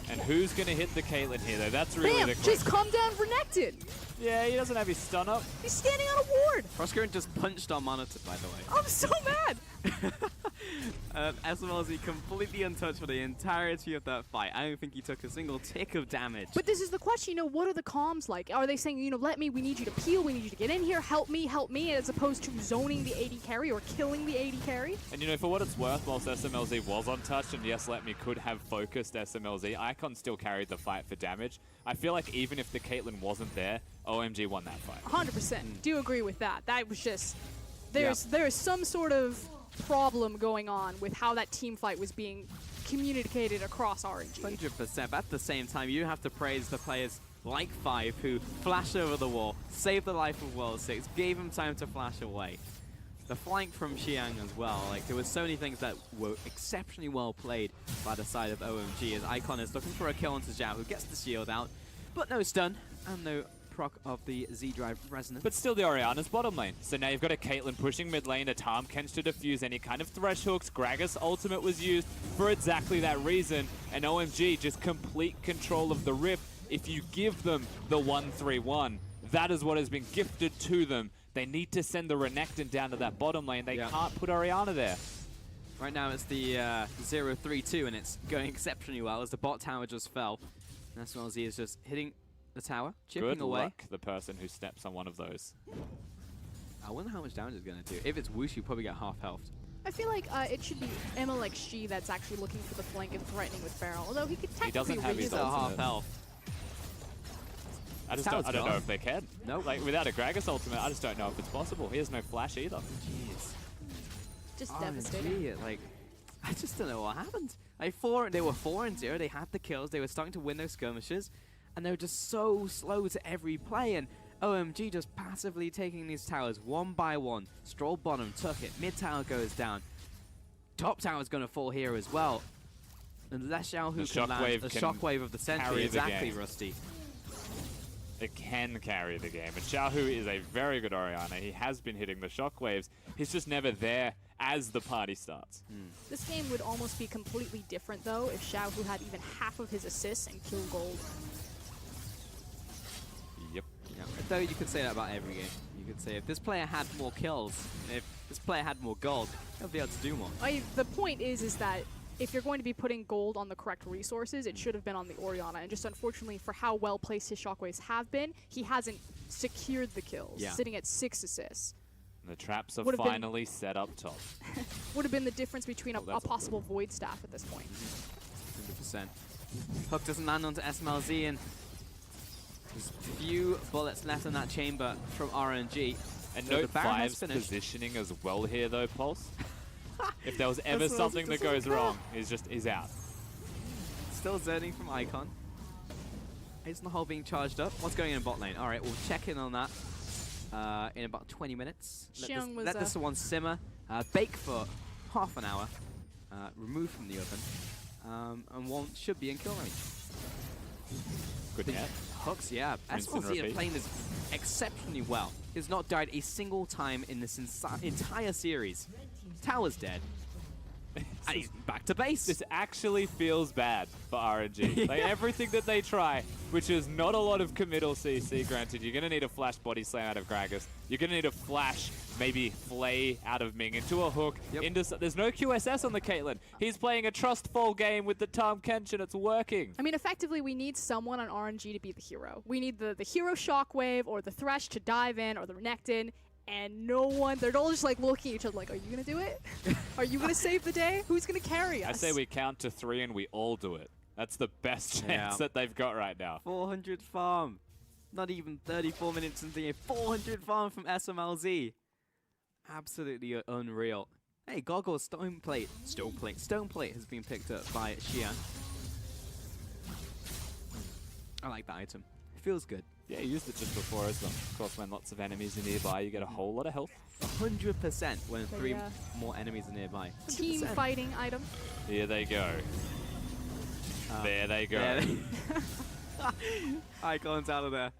C: And who's going to hit the Caitlyn here, though? That's really
B: Bam!
C: the question.
B: Just come down Renekton!
C: Yeah, he doesn't have his stun up.
B: He's standing on a ward!
A: Frostgurn just punched our monitor, by the way.
B: I'm so mad!
A: SMLZ completely untouched for the entirety of that fight. I don't think he took a single tick of damage.
B: But this is the question, you know, what are the comms like? Are they saying, you know, Let Me, we need you to peel, we need you to get in here, help me, as opposed to zoning the AD carry or killing the AD carry?
C: And you know, for what it's worth, whilst SMLZ was untouched, and yes, Let Me could have focused SMLZ, Icon still carried the fight for damage. I feel like even if the Caitlyn wasn't there, OMG won that fight.
B: 100%. Do agree with that. That was just, there is some sort of problem going on with how that team fight was being communicated across RNG.
A: 100%. But at the same time, you have to praise the players like 5 who flashed over the wall, saved the life of World 6, gave him time to flash away. The flank from Xiang as well. Like, there were so many things that were exceptionally well played by the side of OMG, as Icon is looking for a kill onto Zhao, who gets the shield out, but no stun and no proc of the Z-Drive Resonance.
C: But still the Orianna's bottom lane. So now you've got a Caitlyn pushing mid lane, a Tahm Kench to defuse any kind of thresh hooks. Gragas ultimate was used for exactly that reason. And OMG just complete control of the Rift. If you give them the 1-3-1, that is what has been gifted to them. They need to send the Renekton down to that bottom lane. They can't put Orianna there.
A: Right now it's the 0-3-2, and it's going exceptionally well as the bot tower just fell. SMLZ is just hitting the tower, chipping
C: Good
A: away.
C: luck, the person who steps on one of those.
A: I wonder how much damage it's going to do. If it's Whoosh, you probably get half health.
B: I feel like it should be MLXG that's actually looking for the flank and threatening with Barrel, although he could technically
C: doesn't have
B: reach
C: his
A: He's at half
C: ultimate.
A: health.
C: I
A: Tower's
C: don't know
A: gone.
C: if they can.
A: Nope.
C: Like, without a Gragas ultimate, I just don't know if it's possible. He has no flash either.
A: Jeez.
B: just
A: Oh,
B: devastating.
A: gee, like, I just don't know what happened. Like, they were 4-0. They had the kills. They were starting to win those skirmishes, and they were just so slow to every play. And OMG just passively taking these towers one by one. Stroll bottom, took it. Mid tower goes down. top tower is going to fall here as well. Unless Xiaohu can land a shockwave of the century. Exactly, Rusty.
C: It can carry the game. And Xiaohu is a very good Orianna. He has been hitting the shockwaves. He's just never there as the party starts.
B: This game would almost be completely different, though, if Xiaohu had even half of his assists and kill gold.
C: Yep.
A: Yeah. Though you could say that about every game. You could say if this player had more kills, if this player had more gold, he'll be able to do more.
B: The point is that if you're going to be putting gold on the correct resources, it should have been on the Orianna. And just unfortunately, for how well placed his shockwaves have been, he hasn't secured the kills, sitting at 6 assists.
C: The traps are finally set up top.
B: Would have been the difference between a possible void staff at this point.
A: 100%. Hook doesn't land onto SMLZ, and there's few bullets left in that chamber from RNG.
C: And so note 5's positioning as well here, though, Pulse. If there was ever something that goes wrong, he's out.
A: Still zoning from Icon. Isn't the hole being charged up? What's going on in bot lane? All right, we'll check in on that in about 20 minutes. Let this one simmer, bake for half an hour, remove from the oven, and one should be in kill range.
C: Good net.
A: Hooks, yeah. SMLZ are playing this exceptionally well. He's not died a single time in this entire series. Tower's dead. And he's back to base.
C: This actually feels bad for RNG. Like everything that they try, which is not a lot of committal CC, granted. You're going to need a flash body slam out of Gragas. You're going to need a flash, maybe flay out of Ming into a hook. There's no QSS on the Caitlyn. He's playing a trust fall game with the Tom Kench, and it's working.
B: I mean, effectively, we need someone on RNG to be the hero. We need the hero shockwave or the Thresh to dive in or the Renekton. And no one, they're all just like looking at each other like, are you going to do it? Are you going to save the day? Who's going to carry us?
C: I say we count to 3 and we all do it. That's the best chance that they've got right now.
A: 400 farm. Not even 34 minutes into the game. 400 farm from SMLZ. Absolutely unreal. Hey, Goggle's stone plate has been picked up by Xian. I like that item. It feels good.
C: Yeah, you used it just before as well. Of course, when lots of enemies are nearby, you get a whole lot of health.
A: 100% when 3 more enemies are nearby. 100%.
B: Team fighting item.
C: Here they go. There they go.
A: Icon's out of there.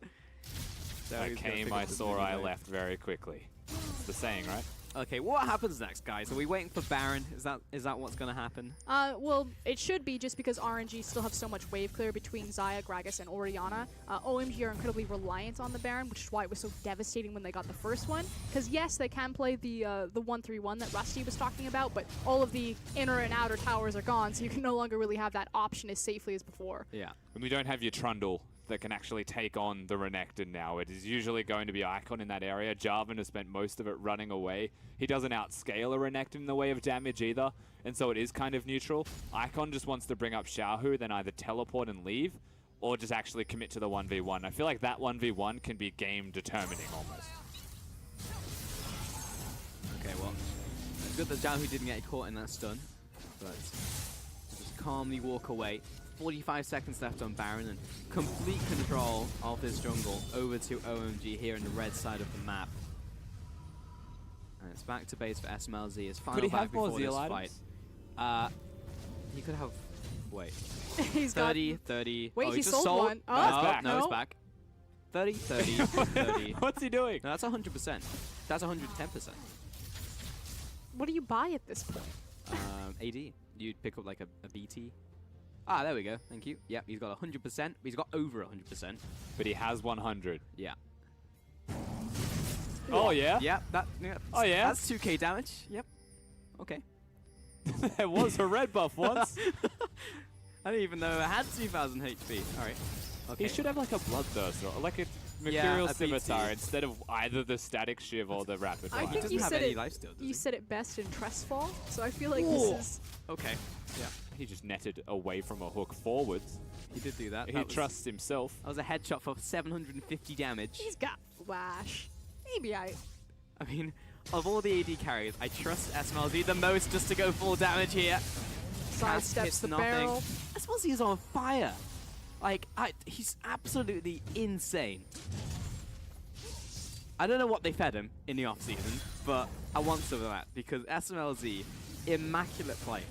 C: I came, I saw, I left very quickly. It's the saying, right?
A: Okay, what happens next, guys? Are we waiting for Baron? Is that what's going to happen?
B: Well, it should be, just because RNG still have so much wave clear between Xayah, Gragas, and Orianna. OMG are incredibly reliant on the Baron, which is why it was so devastating when they got the first one. Because yes, they can play the 1-3-1 that Rusty was talking about, but all of the inner and outer towers are gone, so you can no longer really have that option as safely as before.
A: Yeah.
C: And we don't have your Trundle that can actually take on the Renekton now. It is usually going to be Icon in that area. Jarvan has spent most of it running away. He doesn't outscale a Renekton in the way of damage either, and so it is kind of neutral. Icon just wants to bring up Xiaohu, then either teleport and leave, or just actually commit to the 1v1. I feel like that 1v1 can be game determining almost.
A: Okay, well, it's good that Xiaohu didn't get caught in that stun, but just calmly walk away. 45 seconds left on Baron, and complete control of this jungle over to OMG here in the red side of the map. And it's back to base for SMLZ. His final back before this fight. He could have... Wait.
B: He's
A: 30, 30...
B: Wait,
A: oh,
B: he
A: just
B: sold one. Oh,
C: no, it's back.
A: No, it's back. 30, 30, 30.
C: What's he doing?
A: No, that's 100%. That's 110%.
B: What do you buy at this point?
A: AD. You'd pick up like a BT. Ah, there we go. Thank you. Yep, he's got 100%. He's got over 100%.
C: But he has 100.
A: Yeah.
C: Oh, yeah?
A: Yeah.
C: Oh, yeah?
A: That's 2k damage. Yep. Okay.
C: There was a red buff once.
A: I didn't even know I had 2,000 HP. All right. Okay.
C: He should have like a Bloodthirster or like a Mercurial Scimitar instead of either the Static Shiv or the Rapid Fire.
B: I think
A: he doesn't have any lifesteal, does
B: you said it best in Tressfall, so I feel like this is...
A: Okay. Yeah.
C: He just netted away from a hook forwards.
A: He did do that.
C: He trusts himself.
A: That was a headshot for 750 damage.
B: He's got flash. Maybe I
A: mean, of all the AD carries, I trust SMLZ the most just to go full damage here.
B: sidesteps the barrel.
A: SMLZ is on fire. Like, he's absolutely insane. I don't know what they fed him in the off-season, but I want some of that because SMLZ immaculate play.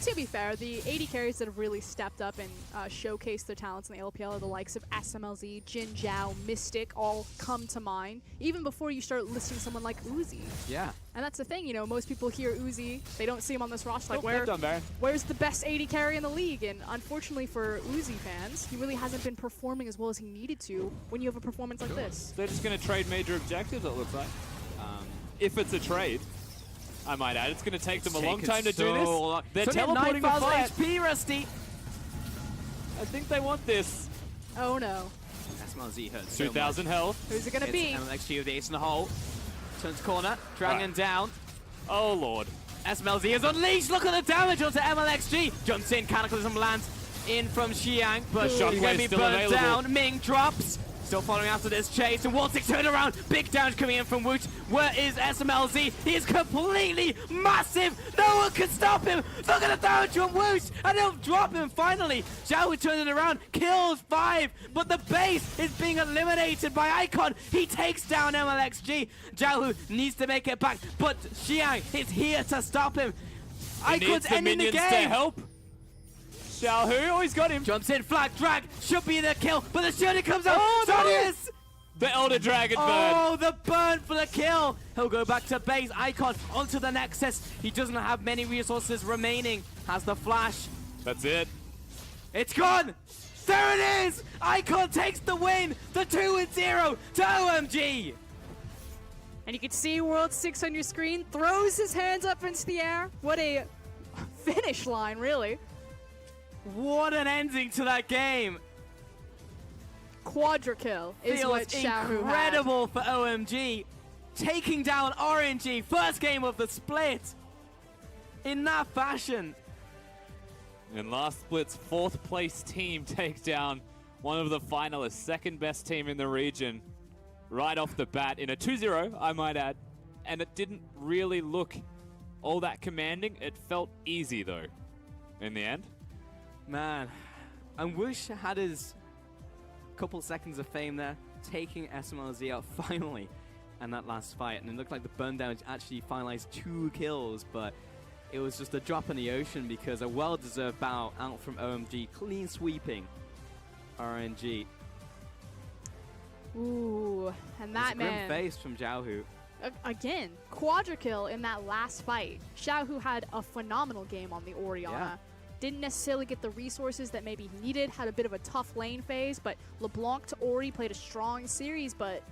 B: To be fair, the AD carries that have really stepped up and showcased their talents in the LPL are the likes of SMLZ, Jin Zhao, Mystic, all come to mind, even before you start listing someone like Uzi.
A: Yeah.
B: And that's the thing, you know, most people hear Uzi, they don't see him on this roster, like,
C: Baron.
B: where's the best AD carry in the league? And unfortunately for Uzi fans, he really hasn't been performing as well as he needed to when you have a performance like this.
C: They're just going to trade major objectives, it looks like. If it's a trade. I might add, it's going to take them a long time to do this. They're teleporting the fight.
A: HP, Rusty.
C: I think they want this.
B: Oh no.
A: SMLZ hurts so
C: 2,000
A: much.
C: health.
B: Who's it going to be?
A: MLXG with the ace in the hole. Turns corner, dragon down.
C: Oh lord.
A: SMLZ is unleashed. Look at the damage onto MLXG. Jumps in, Cataclysm lands in from Xiang, but he's going to be
C: still
A: burned
C: available.
A: down. Ming drops. Still following after this chase, and 1-6 turnaround. Big damage coming in from Woot. Where is SMLZ? He is completely massive. No one can stop him. Look at the damage from Woot, and he'll drop him finally. Zhao turning around, kills 5, but the base is being eliminated by Icon. He takes down MLXG. Zhao needs to make it back, but Xiang is here to stop him. Icon's ending the game.
C: To help. Xiaohu, oh, he's got him.
A: Jumps in, flag, drag, should be the kill, but the shooting comes out.
C: Oh,
A: So
C: no.
A: it is.
C: The Elder Dragon burn.
A: Oh, the burn for the kill. He'll go back to base. Icon onto the Nexus. He doesn't have many resources remaining. Has the flash.
C: That's it.
A: It's gone. There it is. Icon takes the win. The 2-0 to OMG.
B: And you can see World 6 on your screen, throws his hands up into the air. What a finish line, really.
A: What an ending to that game.
B: Quadra kill is what
A: Feels
B: Xiaohu
A: incredible for OMG. Taking down RNG. First game of the split. In that fashion.
C: And last split's 4th place team takes down one of the finalists, second best team in the region, right off the bat in a 2-0, I might add. And it didn't really look all that commanding. It felt easy though, in the end.
A: Man, I wish I had his couple seconds of fame there, taking SMLZ out finally in that last fight. And it looked like the burn damage actually finalized 2 kills, but it was just a drop in the ocean because a well-deserved bout out from OMG, clean sweeping RNG.
B: Ooh, and that
A: Grim
B: man.
A: face from Zhao.
B: Again, quadra kill in that last fight. Xiaohu had a phenomenal game on the Orianna.
A: Yeah.
B: Didn't necessarily get the resources that maybe he needed, had a bit of a tough lane phase, but LeBlanc to Ori played a strong series, but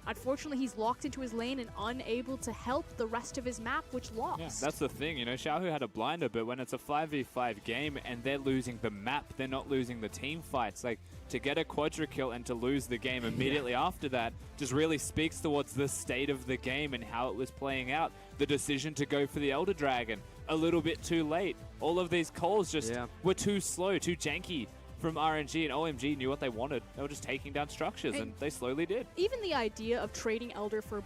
B: unfortunately he's locked into his lane and unable to help the rest of his map, which lost.
C: Yeah, that's the thing, you know, Xiaohu had a blinder, but when it's a 5v5 game and they're losing the map, they're not losing the team fights. Like, to get a quadra kill and to lose the game immediately after that just really speaks towards the state of the game and how it was playing out. The decision to go for the Elder Dragon a little bit too late. All of these calls just were too slow, too janky from RNG, and OMG knew what they wanted. They were just taking down structures, and they slowly did.
B: Even the idea of trading Elder for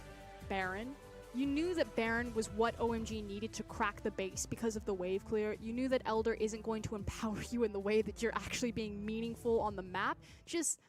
B: Baron, you knew that Baron was what OMG needed to crack the base because of the wave clear. You knew that Elder isn't going to empower you in the way that you're actually being meaningful on the map. Just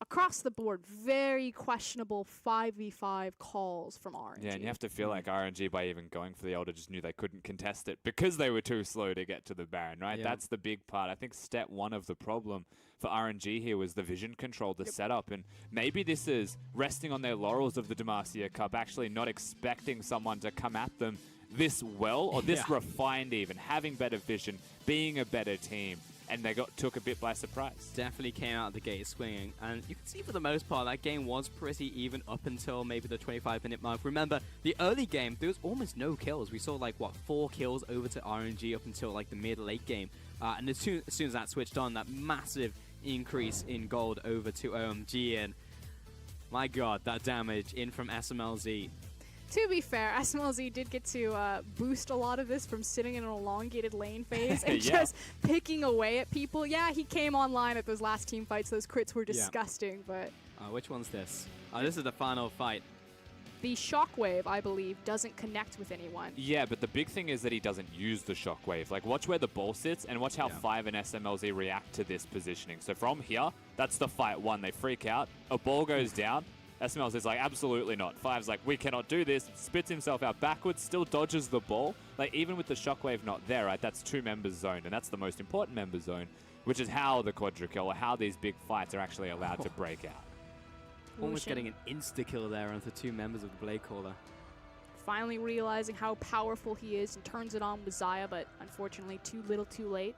B: across the board, very questionable 5v5 calls from RNG.
C: Yeah, and you have to feel like RNG, by even going for the Elder, just knew they couldn't contest it because they were too slow to get to the Baron, right?
A: Yeah.
C: That's the big part. I think step 1 of the problem for RNG here was the vision control, the setup, and maybe this is resting on their laurels of the Demacia Cup, actually not expecting someone to come at them this well, or this refined even, having better vision, being a better team. And they took a bit by surprise.
A: Definitely came out of the gate swinging. And you can see for the most part, that game was pretty even up until maybe the 25-minute mark. Remember, the early game, there was almost no kills. We saw, like, what, 4 kills over to RNG up until, like, the mid-late game. And as soon as that switched on, that massive increase in gold over to OMG. And, my God, that damage in from SMLZ.
B: To be fair, SMLZ did get to boost a lot of this from sitting in an elongated lane phase and just picking away at people. Yeah, he came online at those last team fights. Those crits were disgusting, but...
A: Which one's this? This is the final fight.
B: The shockwave, I believe, doesn't connect with anyone.
C: Yeah, but the big thing is that he doesn't use the shockwave. Like, watch where the ball sits and watch how 5 and SMLZ react to this positioning. So from here, that's the fight 1. They freak out. A ball goes down. SMLZ is like, absolutely not. Five's like, we cannot do this. Spits himself out backwards, still dodges the ball. Like, even with the shockwave not there, right, that's 2 members zoned, and that's the most important member zone, which is how the quadra-kill, or how these big fights are actually allowed to break out.
A: Almost getting an insta-kill there onto 2 members of the Blade Caller.
B: Finally realizing how powerful he is and turns it on with Xayah, but unfortunately too little too late.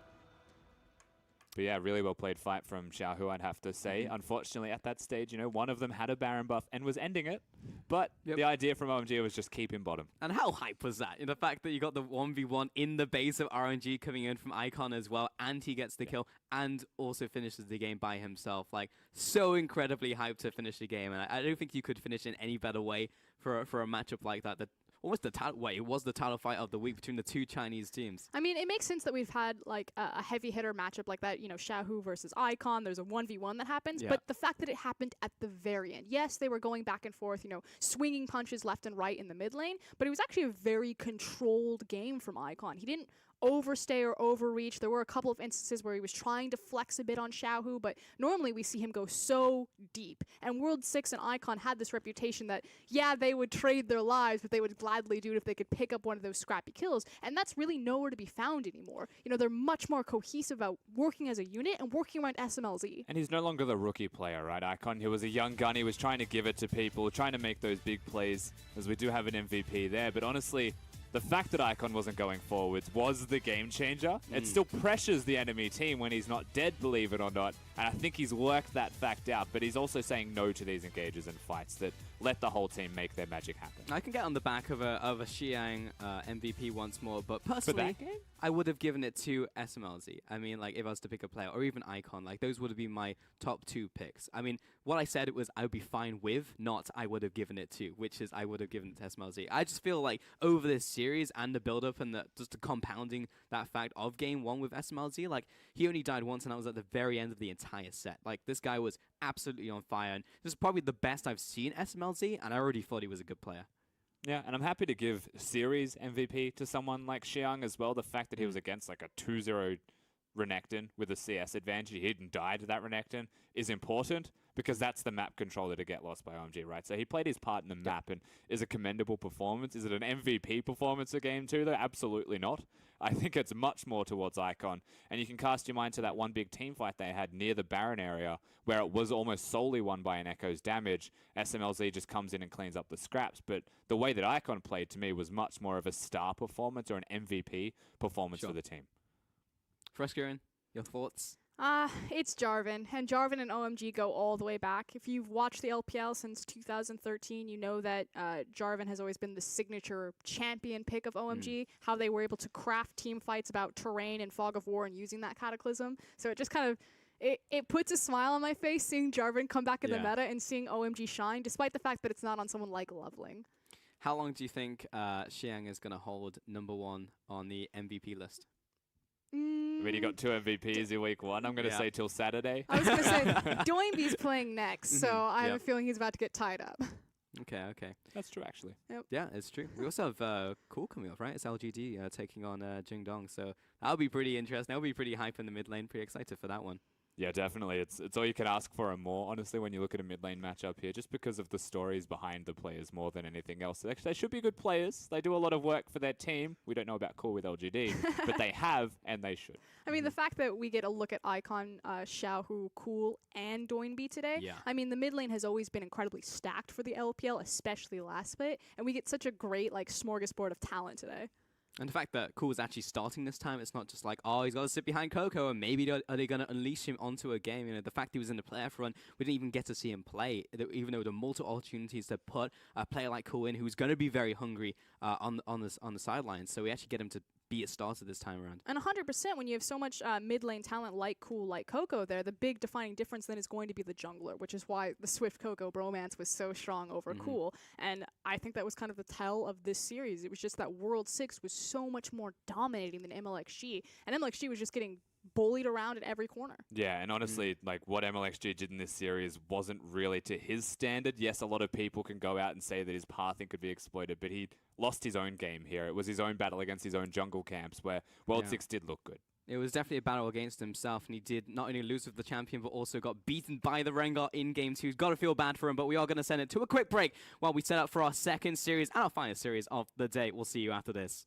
C: But yeah, really well played fight from Xiaohu, I'd have to say. Unfortunately, at that stage, you know, one of them had a Baron buff and was ending it. But the idea from OMG was just keep him bottom.
A: And how hype was that? The fact that you got the 1v1 in the base of RNG coming in from Icon as well, and he gets the kill, and also finishes the game by himself. Like, so incredibly hyped to finish the game. And I don't think you could finish in any better way for a matchup like that. Almost the title. Wait, it was the title fight of the week between the 2 Chinese teams.
B: I mean, it makes sense that we've had like a heavy hitter matchup like that. You know, Xiaohu versus Icon. There's a 1v1 that happens, but the fact that it happened at the very end. Yes, they were going back and forth. You know, swinging punches left and right in the mid lane, but it was actually a very controlled game from Icon. He didn't overstay or overreach. There were a couple of instances where he was trying to flex a bit on Xiaohu, but normally we see him go so deep. And World 6 and Icon had this reputation that, yeah, they would trade their lives, but they would gladly do it if they could pick up one of those scrappy kills. And that's really nowhere to be found anymore. You know, they're much more cohesive about working as a unit and working around SMLZ.
C: And he's no longer the rookie player, right? Icon, he was a young gun. He was trying to give it to people, trying to make those big plays, as we do have an MVP there. But honestly, the fact that Icon wasn't going forwards was the game changer. It still pressures the enemy team when he's not dead, believe it or not. And I think he's worked that fact out, but he's also saying no to these engages and fights that let the whole team make their magic happen.
A: I can get on the back of a Xiang MVP once more, but personally,
C: For that game?
A: I would have given it to SMLZ. I mean, like, if I was to pick a player, or even Icon, like, those would have been my top 2 picks. I mean, what I said it was I would be fine with, not I would have given it to, which is I would have given it to SMLZ. I just feel like over this series and the build-up and just the compounding that fact of Game 1 with SMLZ, like, he only died once, and that was at the very end of the entire set. Like, this guy was absolutely on fire, and this is probably the best I've seen SMLZ, and I already thought he was a good player.
C: Yeah, and I'm happy to give Series MVP to someone like Xiang as well. The fact that he was against like a 2-0 Renekton with a CS advantage, he didn't die to that Renekton, is important because that's the map controller to get lost by OMG, right? So he played his part in the map and is a commendable performance. Is it an MVP performance of Game 2 though? Absolutely not. I think it's much more towards Icon. And you can cast your mind to that one big team fight they had near the Baron area where it was almost solely won by an Echo's damage. SMLZ just comes in and cleans up the scraps. But the way that Icon played to me was much more of a star performance or an MVP performance for the team.
A: Fruskieran, your thoughts?
B: It's Jarvan, and Jarvan and OMG go all the way back. If you've watched the LPL since 2013, you know that Jarvan has always been the signature champion pick of OMG, how they were able to craft team fights about terrain and fog of war and using that cataclysm. So it just kind of, it puts a smile on my face seeing Jarvan come back in the meta and seeing OMG shine, despite the fact that it's not on someone like Leveling.
A: How long do you think Xiang is going to hold #1 on the MVP list?
C: I mean, you got 2 MVPs in week 1. I'm going to say till Saturday.
B: I was going to say, Doinby's playing next, so I have a feeling he's about to get tied up.
A: Okay.
C: That's true, actually.
B: Yep.
A: Yeah, it's true. We also have Cool coming up, right? It's LGD taking on Jingdong, so that'll be pretty interesting. That'll be pretty hype in the mid lane. Pretty excited for that one.
C: Yeah, definitely. It's all you can ask for and more, honestly, when you look at a mid lane matchup here, just because of the stories behind the players more than anything else. They should be good players. They do a lot of work for their team. We don't know about Cool with LGD, but they have, and they should.
B: I mean, the fact that we get a look at Icon, Xiaohu, Cool, and Doinby today, I mean, the mid lane has always been incredibly stacked for the LPL, especially last split, and we get such a great, like, smorgasbord of talent today.
A: And the fact that Cool is actually starting this time, it's not just like, oh, he's got to sit behind Coco, and maybe are they going to unleash him onto a game? You know, the fact he was in the player front, we didn't even get to see him play, even though there were multiple opportunities to put a player like Cool in, who's going to be very hungry on the sidelines. So we actually get him to be a starter this time around.
B: And 100%, when you have so much mid lane talent like Cool, like Coco there, the big defining difference then is going to be the jungler, which is why the Swift Coco bromance was so strong over Cool. And I think that was kind of the tell of this series. It was just that World 6 was so much more dominating than MLXG, and MLXG was just getting bullied around at every corner.
C: Yeah, and honestly, like what MLXG did in this series wasn't really to his standard. Yes, a lot of people can go out and say that his pathing could be exploited, but he lost his own game here. It was his own battle against his own jungle camps where World 6 did look good.
A: It was definitely a battle against himself, and he did not only lose with the champion, but also got beaten by the Rengar in Game 2. Got to feel bad for him, but we are going to send it to a quick break while we set up for our second series and our final series of the day. We'll see you after this.